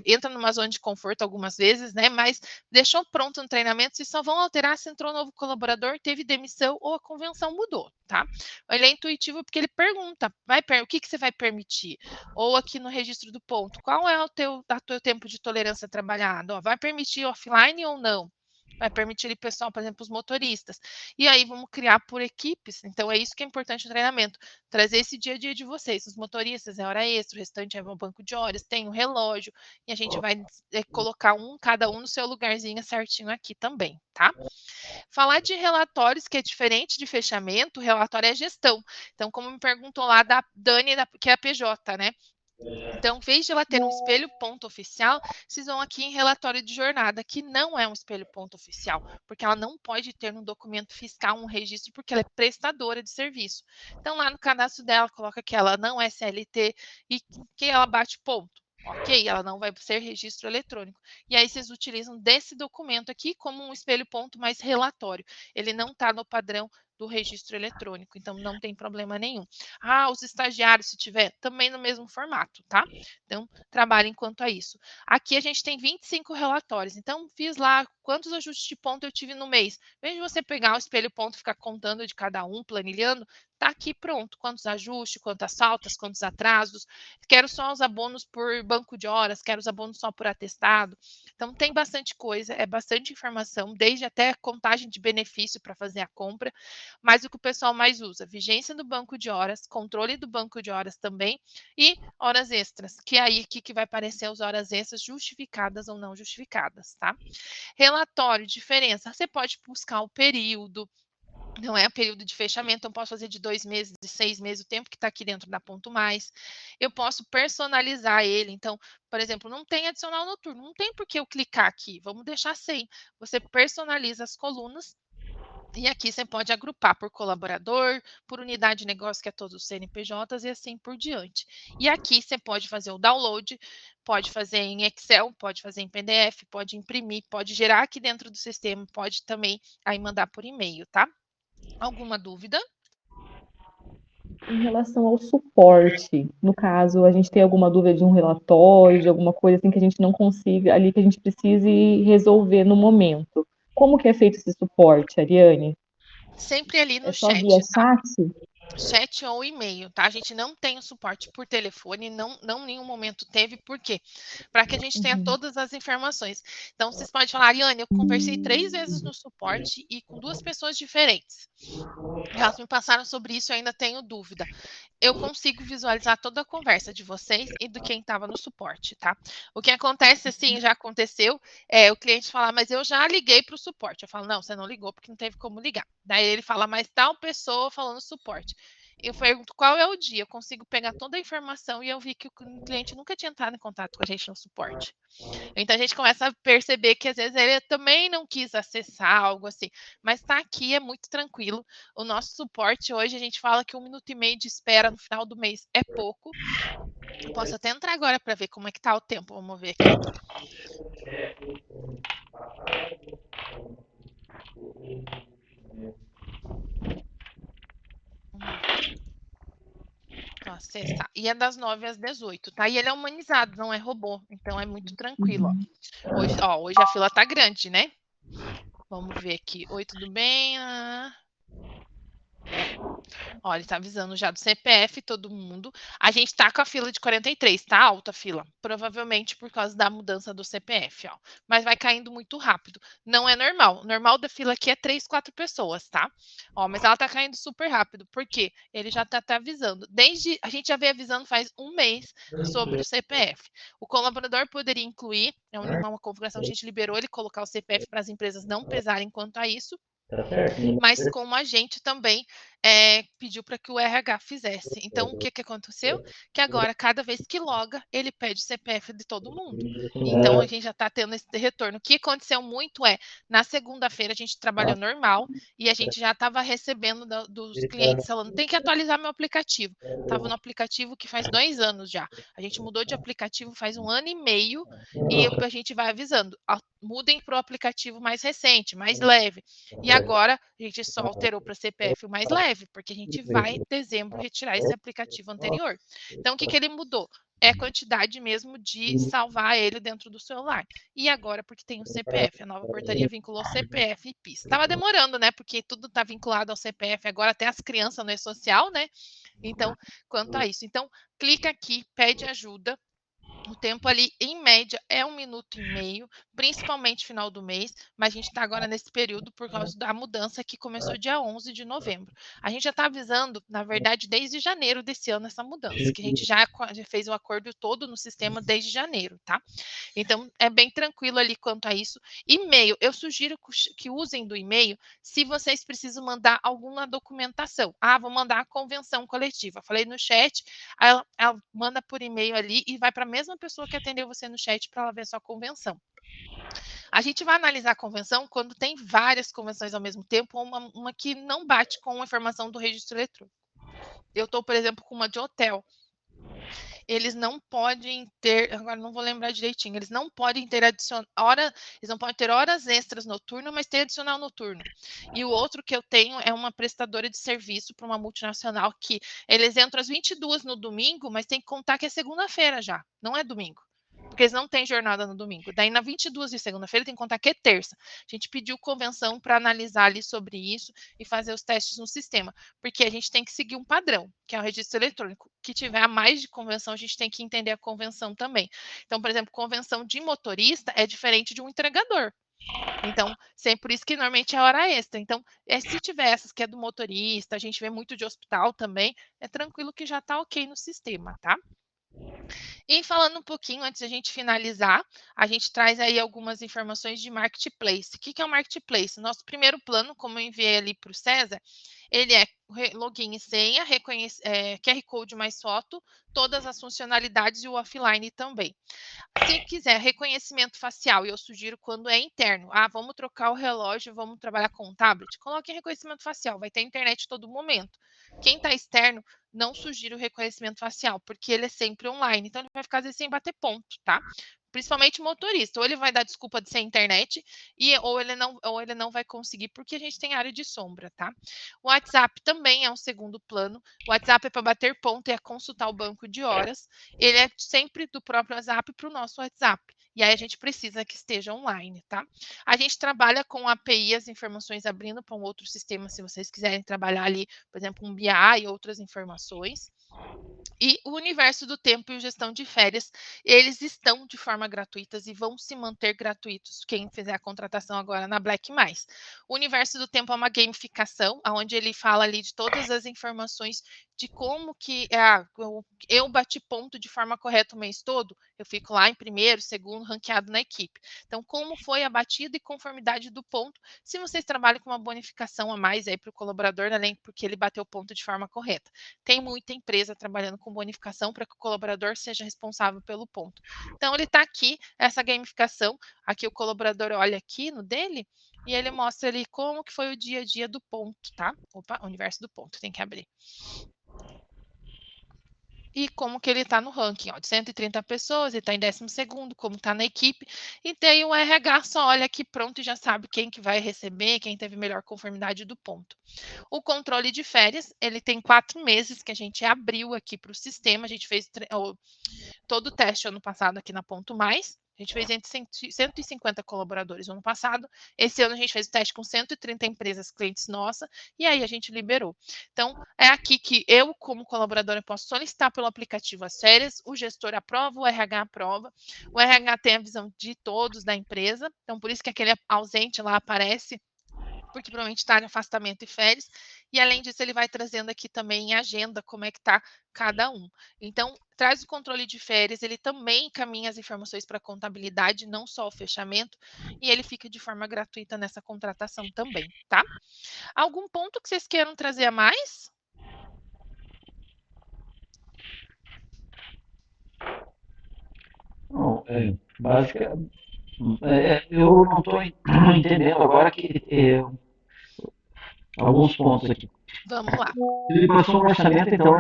entra numa zona de conforto algumas vezes, né? Mas deixou pronto no treinamento, vocês só vão alterar se entrou um novo colaborador, teve demissão ou a convenção mudou, tá? Ele é intuitivo porque ele pergunta, o que você vai permitir? Ou aqui no registro do ponto, qual é o teu tempo de tolerância trabalhado? Ó, vai permitir offline ou não? Vai permitir ali, pessoal, por exemplo, os motoristas. E aí vamos criar por equipes. Então é isso que é importante no treinamento, trazer esse dia a dia de vocês. Os motoristas é hora extra, o restante é um banco de horas, tem um relógio, e a gente vai colocar cada um no seu lugarzinho certinho aqui também, tá? Falar de relatórios, que é diferente de fechamento, o relatório é gestão. Então, como me perguntou lá da Dani, que é a PJ, né? Então, em vez de ela ter um espelho ponto oficial, vocês vão aqui em relatório de jornada, que não é um espelho ponto oficial, porque ela não pode ter no documento fiscal um registro, porque ela é prestadora de serviço. Então, lá no cadastro dela, coloca que ela não é CLT e que ela bate ponto. Ok, ela não vai ser registro eletrônico. E aí vocês utilizam desse documento aqui como um espelho ponto mais relatório. Ele não está no padrão do registro eletrônico, então não tem problema nenhum. Os estagiários, se tiver, também no mesmo formato, tá? Então, trabalhem quanto a isso. Aqui a gente tem 25 relatórios, então fiz lá quantos ajustes de ponto eu tive no mês. Em vez de você pegar o espelho ponto e ficar contando de cada um, planilhando, tá aqui pronto, quantos ajustes, quantas faltas, quantos atrasos. Quero só os abonos por banco de horas, quero os abonos só por atestado. Então, tem bastante coisa, é bastante informação, desde até contagem de benefício para fazer a compra, mas o que o pessoal mais usa, vigência do banco de horas, controle do banco de horas também, e horas extras, que é aí que vai aparecer as horas extras justificadas ou não justificadas, tá? Relatório, diferença, você pode buscar o período, não é período de fechamento, então posso fazer de 2 meses, de 6 meses, o tempo que está aqui dentro da Ponto Mais. Eu posso personalizar ele, então, por exemplo, não tem adicional noturno, não tem por que eu clicar aqui, vamos deixar sem. Você personaliza as colunas, e aqui você pode agrupar por colaborador, por unidade de negócio, que é todos os CNPJs, e assim por diante. E aqui você pode fazer o download, pode fazer em Excel, pode fazer em PDF, pode imprimir, pode gerar aqui dentro do sistema, pode também aí mandar por e-mail, tá? Alguma dúvida? Em relação ao suporte, no caso, a gente tem alguma dúvida de um relatório, de alguma coisa assim que a gente não consiga, ali que a gente precise resolver no momento. Como que é feito esse suporte, Ariane? Sempre ali É no só via chat, tá? chat? Chat ou e-mail, tá? A gente não tem o suporte por telefone, não em nenhum momento teve, por quê? Para que a gente tenha Uhum. todas as informações. Então, vocês podem falar, Ariane, eu conversei 3 vezes no suporte e com 2 pessoas diferentes. Elas me passaram sobre isso, eu ainda tenho dúvida. Eu consigo visualizar toda a conversa de vocês e do quem estava no suporte, tá? O que acontece, assim, já aconteceu, o cliente falar, mas eu já liguei para o suporte. Eu falo, não, você não ligou porque não teve como ligar. Daí ele fala, mas tal pessoa falou no suporte. Eu pergunto qual é o dia, eu consigo pegar toda a informação e eu vi que o cliente nunca tinha entrado em contato com a gente no suporte. Então a gente começa a perceber que às vezes ele também não quis acessar algo assim, mas está aqui, é muito tranquilo. O nosso suporte hoje, a gente fala que 1 minuto e meio de espera no final do mês é pouco. Eu posso até entrar agora para ver como é que tá o tempo. Vamos ver aqui. Acessar. E é das 9 às 18, tá? E ele é humanizado, não é robô. Então é muito tranquilo, ó. Hoje a fila tá grande, né? Vamos ver aqui. Oi, tudo bem? Olha, ele tá avisando já do CPF, todo mundo. A gente tá com a fila de 43, tá alta a fila. Provavelmente por causa da mudança do CPF, ó. Mas vai caindo muito rápido. Não é normal. O normal da fila aqui é 3, 4 pessoas, tá? Ó, mas ela tá caindo super rápido. Por quê? Ele já tá avisando. A gente já vem avisando faz 1 mês sobre o CPF. O colaborador poderia incluir, é uma configuração que a gente liberou, ele colocar o CPF para as empresas não pesarem quanto a isso. Mas como a gente também pediu para que o RH fizesse. Então, o que aconteceu? Que agora, cada vez que loga, ele pede o CPF de todo mundo. Então, a gente já está tendo esse retorno. O que aconteceu muito na segunda-feira, a gente trabalhou normal e a gente já estava recebendo dos clientes falando, tem que atualizar meu aplicativo. Estava no aplicativo que faz 2 anos já. A gente mudou de aplicativo faz 1 ano e meio e a gente vai avisando, mudem para o aplicativo mais recente, mais leve. E agora, a gente só alterou para CPF o mais leve. deve, porque a gente vai, em dezembro, retirar esse aplicativo anterior. Então, o que ele mudou? É a quantidade mesmo de salvar ele dentro do celular. E agora, porque tem o CPF, a nova portaria vinculou CPF e PIS. Estava demorando, né? Porque tudo está vinculado ao CPF, agora até as crianças no e-social, né? Então, quanto a isso. Então, clica aqui, pede ajuda. O tempo ali, em média, é 1,5 minutos, principalmente final do mês, mas a gente está agora nesse período por causa da mudança que começou dia 11 de novembro. A gente já está avisando, na verdade, desde janeiro desse ano, essa mudança, que a gente já fez o acordo todo no sistema desde janeiro, tá? Então, é bem tranquilo ali quanto a isso. E-mail, eu sugiro que usem do e-mail se vocês precisam mandar alguma documentação. Ah, vou mandar a convenção coletiva. Falei no chat, ela manda por e-mail ali e vai para a mesma pessoa que atendeu você no chat para ela ver sua convenção. A gente vai analisar a convenção quando tem várias convenções ao mesmo tempo, ou uma que não bate com a informação do registro eletrônico. Eu estou, por exemplo, com uma de hotel. Eles não podem ter, agora não vou lembrar direitinho, eles não podem ter eles não podem ter horas extras noturno, mas tem adicional noturno. E o outro que eu tenho é uma prestadora de serviço para uma multinacional que eles entram às 22 no domingo, mas tem que contar que é segunda-feira já, não é domingo. Porque eles não têm jornada no domingo. Daí, na 22 de segunda-feira, tem que contar que é terça. A gente pediu convenção para analisar ali sobre isso e fazer os testes no sistema. Porque a gente tem que seguir um padrão, que é o registro eletrônico. Que tiver a mais de convenção, a gente tem que entender a convenção também. Então, por exemplo, convenção de motorista é diferente de um entregador. Então, sempre por isso que normalmente é hora extra. Então, se tiver essas que é do motorista, a gente vê muito de hospital também, é tranquilo que já está ok no sistema, tá? E falando um pouquinho, antes de a gente finalizar, a gente traz aí algumas informações de Marketplace. O que é o Marketplace? Nosso primeiro plano, como eu enviei ali para o César, ele é login e senha, QR Code mais foto, todas as funcionalidades e o offline também. Se quiser reconhecimento facial, eu sugiro quando é interno. Ah, vamos trocar o relógio, vamos trabalhar com um tablet. Coloque reconhecimento facial, vai ter internet todo momento. Quem está externo, não sugiro o reconhecimento facial, porque ele é sempre online. Então, ele vai ficar às vezes sem bater ponto, tá? Principalmente motorista. Ou ele vai dar desculpa de ser internet, ou ele não vai conseguir, porque a gente tem área de sombra, tá? O WhatsApp também é um segundo plano. O WhatsApp é para bater ponto e é consultar o banco de horas. Ele é sempre do próprio WhatsApp para o nosso WhatsApp. E aí a gente precisa que esteja online, tá? A gente trabalha com API, as informações abrindo para um outro sistema, se vocês quiserem trabalhar ali, por exemplo, um BI e outras informações. E o universo do tempo e o gestão de férias, eles estão de forma gratuitas e vão se manter gratuitos, quem fizer a contratação agora na Black+. O universo do tempo é uma gamificação, onde ele fala ali de todas as informações de como que eu bati ponto de forma correta o mês todo, eu fico lá em primeiro, segundo, ranqueado na equipe. Então, como foi a batida e conformidade do ponto, se vocês trabalham com uma bonificação a mais aí para o colaborador, além porque ele bateu o ponto de forma correta. Tem muita empresa trabalhando com bonificação para que o colaborador seja responsável pelo ponto. Então, ele está aqui, essa gamificação, aqui o colaborador olha aqui no dele, e ele mostra ali como que foi o dia a dia do ponto, tá? Opa, universo do ponto, tem que abrir. E como que ele está no ranking, ó, de 130 pessoas, ele está em 12º, como está na equipe, e tem o RH, só olha aqui pronto e já sabe quem que vai receber, quem teve melhor conformidade do ponto. O controle de férias, ele tem 4 meses que a gente abriu aqui para o sistema, a gente fez todo o teste ano passado aqui na Ponto Mais, a gente fez entre 150 colaboradores no ano passado. Esse ano a gente fez o teste com 130 empresas clientes nossas e aí a gente liberou. Então, é aqui que eu, como colaboradora, posso solicitar pelo aplicativo as férias, o gestor aprova, o RH aprova. O RH tem a visão de todos da empresa, então por isso que aquele ausente lá aparece, porque provavelmente está em afastamento e férias, e além disso ele vai trazendo aqui também em agenda como é que está cada um. Então, traz o controle de férias, ele também encaminha as informações para a contabilidade, não só o fechamento, e ele fica de forma gratuita nessa contratação também, tá? Algum ponto que vocês queiram trazer a mais? Não, basicamente, eu não estou entendendo agora que alguns pontos aqui. Vamos lá. Ele passou um orçamento, então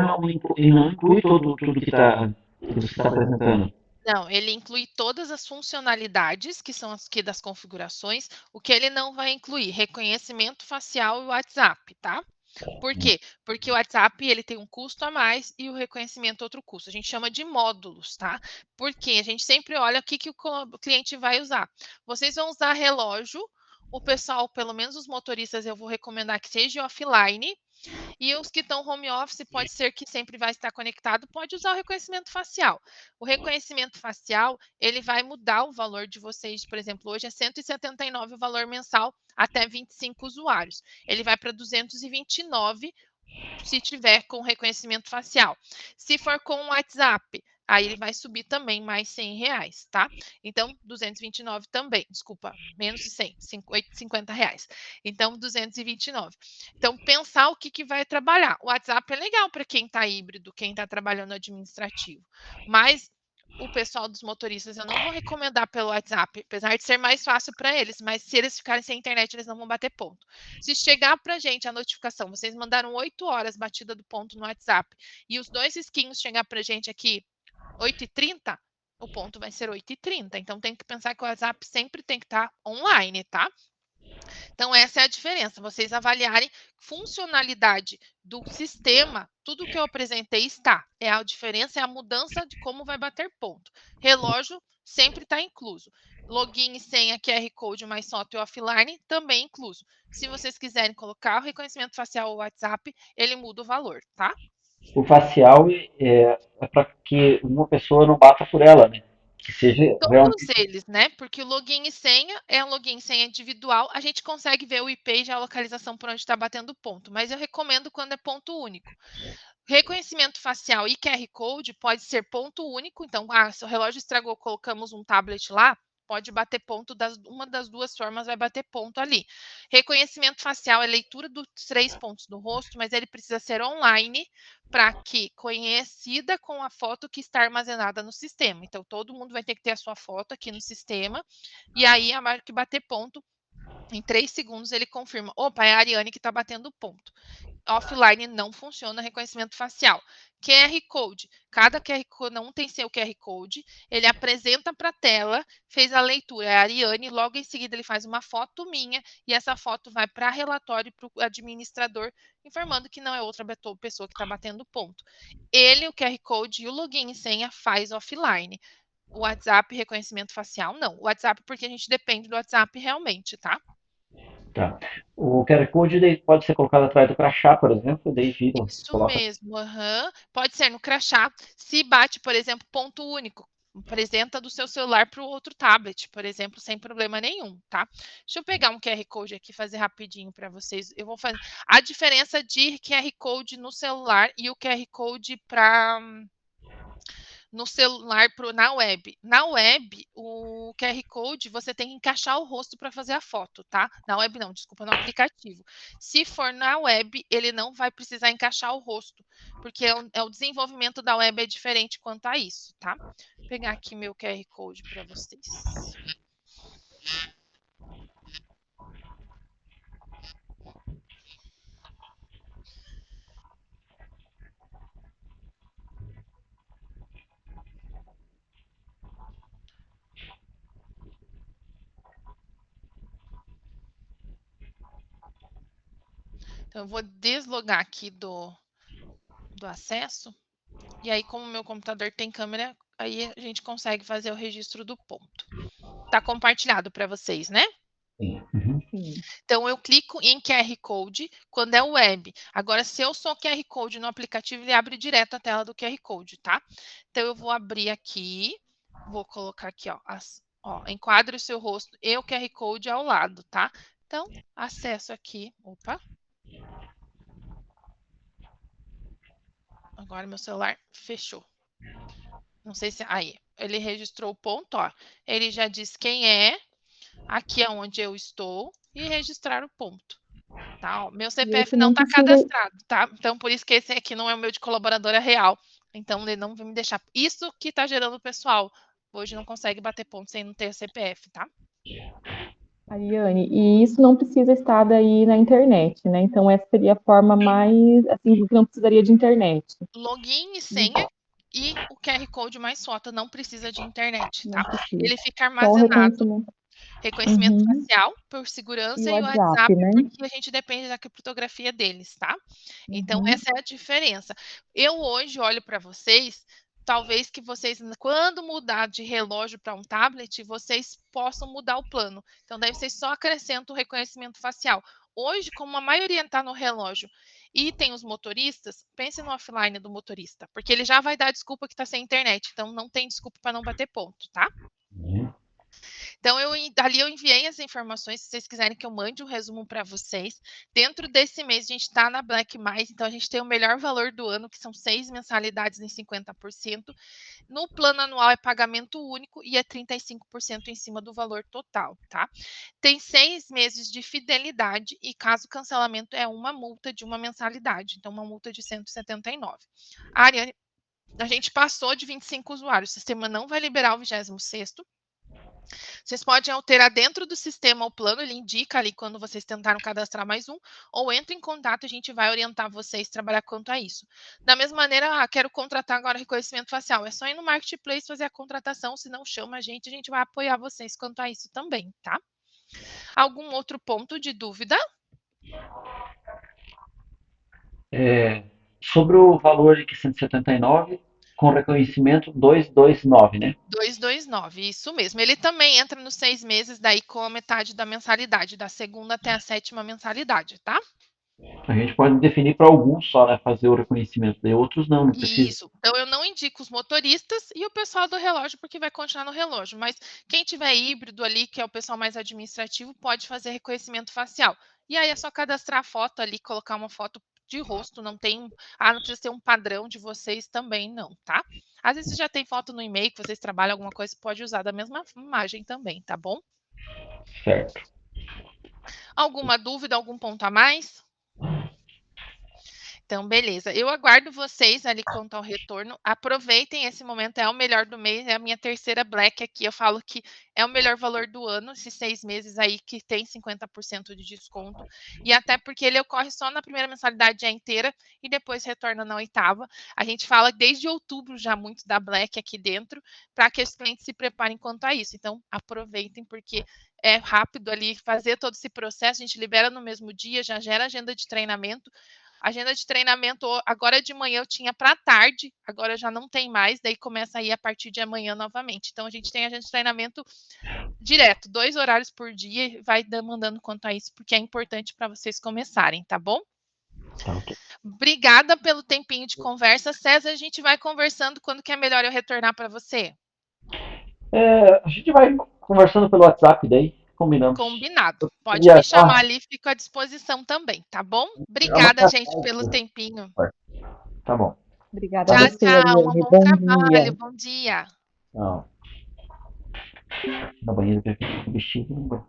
ele não inclui tudo que você está apresentando. Não, ele inclui todas as funcionalidades, que são as que das configurações. O que ele não vai incluir? Reconhecimento facial e WhatsApp, tá? Por quê? Porque o WhatsApp ele tem um custo a mais e o reconhecimento outro custo. A gente chama de módulos, tá? Porque a gente sempre olha o que o cliente vai usar. Vocês vão usar relógio, o pessoal, pelo menos os motoristas, eu vou recomendar que seja offline. E os que estão home office, pode ser que sempre vai estar conectado, pode usar o reconhecimento facial. O reconhecimento facial, ele vai mudar o valor de vocês, por exemplo, hoje é 179 o valor mensal até 25 usuários. Ele vai para 229 se tiver com reconhecimento facial. Se for com o WhatsApp, aí ele vai subir também mais R$100, tá? Então, 229 também, desculpa, menos de 100, R$50. Então, 229. Então, pensar o que vai trabalhar. O WhatsApp é legal para quem está híbrido, quem está trabalhando administrativo, mas o pessoal dos motoristas, eu não vou recomendar pelo WhatsApp, apesar de ser mais fácil para eles, mas se eles ficarem sem internet, eles não vão bater ponto. Se chegar para a gente a notificação, vocês mandaram 8 horas batida do ponto no WhatsApp, e os 2 risquinhos chegar para a gente aqui 8h30, o ponto vai ser 8h30. Então, tem que pensar que o WhatsApp sempre tem que estar online, tá? Então, essa é a diferença. Vocês avaliarem funcionalidade do sistema, tudo que eu apresentei está. A diferença é a mudança de como vai bater ponto. Relógio sempre está incluso. Login e senha, QR Code mais foto e offline também incluso. Se vocês quiserem colocar o reconhecimento facial ou WhatsApp, ele muda o valor, tá? O facial é para que uma pessoa não bata por ela, né? Que seja Todos realmente. eles, né? Porque o login e senha é um login e senha individual. A gente consegue ver o IP e já a localização por onde está batendo ponto. Mas eu recomendo quando é ponto único. Reconhecimento facial e QR Code pode ser ponto único. Então, se o relógio estragou, colocamos um tablet lá, pode bater ponto, uma das duas formas vai bater ponto ali. Reconhecimento facial é leitura dos 3 pontos do rosto, mas ele precisa ser online para que conhecida com a foto que está armazenada no sistema. Então, todo mundo vai ter que ter a sua foto aqui no sistema, e aí, a hora que bater ponto, em 3 segundos ele confirma, opa, é a Ariane que está batendo ponto. Offline não funciona reconhecimento facial. QR Code. Cada QR Code não tem seu QR Code. Ele apresenta para a tela, fez a leitura, é a Ariane, logo em seguida ele faz uma foto minha e essa foto vai para relatório para o administrador, informando que não é outra pessoa que está batendo ponto. Ele, o QR Code e o login e senha faz offline. O WhatsApp, reconhecimento facial, não. O WhatsApp, porque a gente depende do WhatsApp realmente, tá? Tá. O QR Code pode ser colocado atrás do crachá, por exemplo, daí vira, Isso coloca. mesmo, pode ser no crachá. Se bate, por exemplo, ponto único, apresenta do seu celular para o outro tablet, por exemplo, sem problema nenhum, tá? Deixa eu pegar um QR Code aqui e fazer rapidinho para vocês. Eu vou fazer a diferença de QR Code no celular e o QR Code para no celular na web. Na web, o QR Code você tem que encaixar o rosto para fazer a foto, tá? Na web não, desculpa, no aplicativo. Se for na web, ele não vai precisar encaixar o rosto, porque o desenvolvimento da web é diferente quanto a isso, tá? Vou pegar aqui meu QR Code para vocês. Então, eu vou deslogar aqui do acesso. E aí, como o meu computador tem câmera, aí a gente consegue fazer o registro do ponto. Tá compartilhado para vocês, né? Sim. Uhum. Então, eu clico em QR Code quando é web. Agora, se eu sou QR Code no aplicativo, ele abre direto a tela do QR Code, tá? Então, eu vou abrir aqui, vou colocar aqui, ó, enquadre o seu rosto e o QR Code ao lado, tá? Então, acesso aqui, opa. Agora meu celular fechou. Não sei se... Aí, ele registrou o ponto, ó. Ele já diz quem é, aqui é onde eu estou, e registrar o ponto. Tá? Ó, meu CPF não está cadastrado, tá? Então, por isso que esse aqui não é o meu de colaboradora real. Então, ele não vai me deixar... Isso que está gerando o pessoal. Hoje não consegue bater ponto sem não ter o CPF, tá? Ariane, e isso não precisa estar daí na internet, né? Então, essa seria a forma mais, assim, que não precisaria de internet. Login e senha e o QR Code mais foto, não precisa de internet, tá? Não precisa. Ele fica Só o armazenado. reconhecimento. Reconhecimento facial, por segurança, E o e o WhatsApp, WhatsApp, né? porque a gente depende da criptografia deles, tá? Então, essa é a diferença. Eu hoje olho para vocês, talvez que vocês, quando mudar de relógio para um tablet, vocês possam mudar o plano. Então, daí vocês só acrescentam o reconhecimento facial. Hoje, como a maioria está no relógio e tem os motoristas, pense no offline do motorista, porque ele já vai dar desculpa que está sem internet, então não tem desculpa para não bater ponto, tá? Então, ali eu enviei as informações, se vocês quiserem que eu mande um resumo para vocês. Dentro desse mês, a gente está na Black+, então a gente tem o melhor valor do ano, que são 6 mensalidades em 50%. No plano anual é pagamento único e é 35% em cima do valor total, tá? Tem 6 meses de fidelidade e caso cancelamento é uma multa de uma mensalidade, então uma multa de 179. Ariane, a gente passou de 25 usuários, o sistema não vai liberar o 26º. Vocês podem alterar dentro do sistema o plano, ele indica ali quando vocês tentaram cadastrar mais um, ou entre em contato, a gente vai orientar vocês a trabalhar quanto a isso. Da mesma maneira, quero contratar agora reconhecimento facial, é só ir no Marketplace fazer a contratação, se não chama a gente vai apoiar vocês quanto a isso também, tá? Algum outro ponto de dúvida? Sobre o valor de 179, com reconhecimento 229, né? 229, isso mesmo. Ele também entra nos 6 meses, daí com a metade da mensalidade, da segunda até a 7ª mensalidade, tá? A gente pode definir para alguns só, né? Fazer o reconhecimento, de outros não precisa. Isso. Então, eu não indico os motoristas e o pessoal do relógio, porque vai continuar no relógio. Mas quem tiver híbrido ali, que é o pessoal mais administrativo, pode fazer reconhecimento facial. E aí é só cadastrar a foto ali, colocar uma foto de rosto, não precisa ter um padrão de vocês também, não, tá? Às vezes já tem foto no e-mail que vocês trabalham alguma coisa, pode usar da mesma imagem também, tá bom? Certo. Alguma dúvida, algum ponto a mais? Então, beleza. Eu aguardo vocês ali quanto ao retorno. Aproveitem esse momento, é o melhor do mês, é a minha terceira Black aqui. Eu falo que é o melhor valor do ano, esses 6 meses aí que tem 50% de desconto. E até porque ele ocorre só na primeira mensalidade inteira e depois retorna na 8ª. A gente fala desde outubro já muito da Black aqui dentro, para que os clientes se preparem quanto a isso. Então, aproveitem, porque é rápido ali fazer todo esse processo. A gente libera no mesmo dia, já gera agenda de treinamento. Agenda de treinamento, agora de manhã eu tinha para tarde, agora já não tem mais, daí começa aí a partir de amanhã novamente. Então, a gente tem agenda de treinamento direto, 2 horários por dia, e vai demandando quanto a isso, porque é importante para vocês começarem, tá bom? Okay. Obrigada pelo tempinho de conversa. César, a gente vai conversando quando que é melhor eu retornar para você? A gente vai conversando pelo WhatsApp daí. Combinamos. Combinado. Pode me chamar ali, fico à disposição também, tá bom? Obrigada, gente, pelo tempinho. Tá bom. Obrigada a você, tchau. Ariane. Bom trabalho, bom dia. Tchau. Na banheira que o bichinho não aguenta.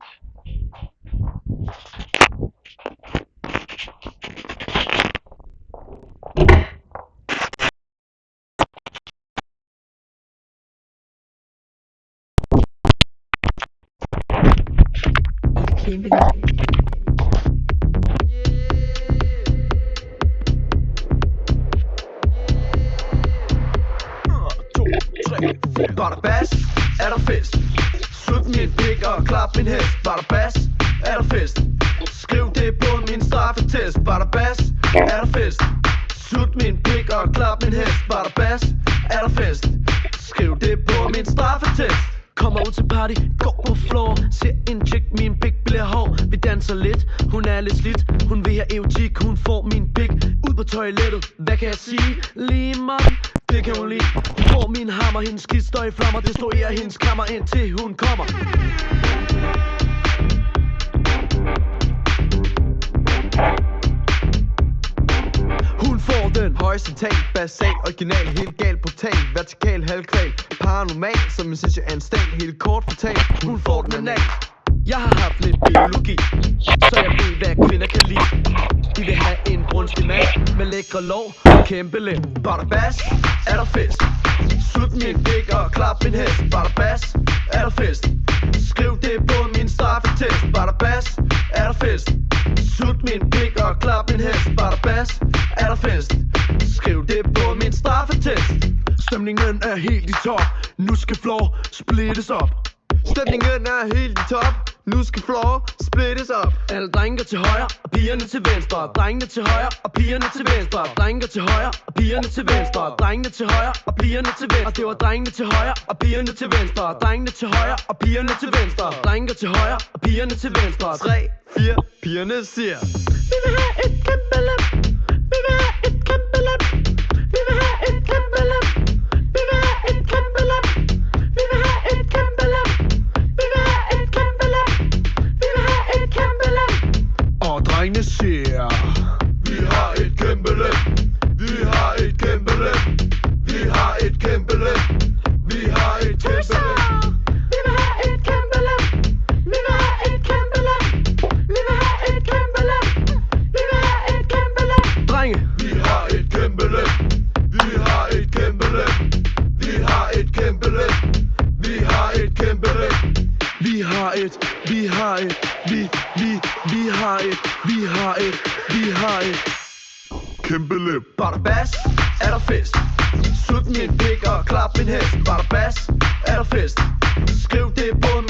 Var der bas? Er der fest? Sut min pik og klap min hest. Var der bas? Er der fest? Skriv det på min straffetest. Var der bas? Er der fest? Sut min pik og klap min hest. Var der bas? Er der fest? Skriv det på min straffetest. Kommer ud til party, går på floor. Ser en chick, min pik bliver hård. Vi danser lidt, hun er lidt slidt. Hun vil have erotik, hun får min pik. Ud på toilettet, hvad kan jeg sige? Lige meget, det kan hun lide. Hun får min hammer, hendes skidt står i flammer. Destruerer hendes kammer, indtil hun kommer. Hun får den horisontal, basal, original, helt gal, brutal, vertikal, halvkval, paranormal, som en sindssyg anstal, helt kort fortalt. Hun får den anal. Jeg har haft lidt biologi, så jeg ved, hvad kvinder kan lide. De vil have en brunstig mand med lækre lår og kæmpe lem. Var der bas? Er der fest? Sut min pik og klap min hest. Var der bas? Er der fest? Skriv det på min straffetest. Var der bas? Er der fest? Sut min pik og klap min hest. Var der bas? Er der fest? Skriv det på min straffetest. Stemningen er helt i top. Nu skal floor splittes op. Stemningen er helt i top. Nu skal floor splittes op. Alle drenge til højre og pigerne til venstre. Drengene til højre og pigerne til venstre. Drengene til højre og pigerne til venstre. Drengene til højre og pigerne til venstre. Og det var drengene til højre og pigerne til venstre. Drengene til højre og pigerne til venstre. Drengene til højre og pigerne til venstre. 3, 4, pigerne siger: vi vil have et kæmpe lem. Vi vil have et kæmpe lem. Vi vil have et kæmpe lem. Vi vil have et kæmpe lem. Vi vil have et kæmpe lem. Vi vil have et kæmpe lem. Vi vil have et kæmpe lem. Og drengene siger: vi har et kæmpe lem. Vi har et kæmpe lem. Vi har et kæmpe lem. Vi har et kæmpe lem. Vi vil have et kæmpe lem. Vi vil have et kæmpe lem. Vi vil have et kæmpe lem. Vi vil have et kæmpe lem. Drenge, vi har et kæmpe lem. Vi har et kæmpe lem. Vi har et kæmpe lem. Vi har et kæmpe lem. Vi har et kæmpe lem. Badabas, er der fest. Sut min pik og klap min hest. Badabas, er der fest. Skriv det på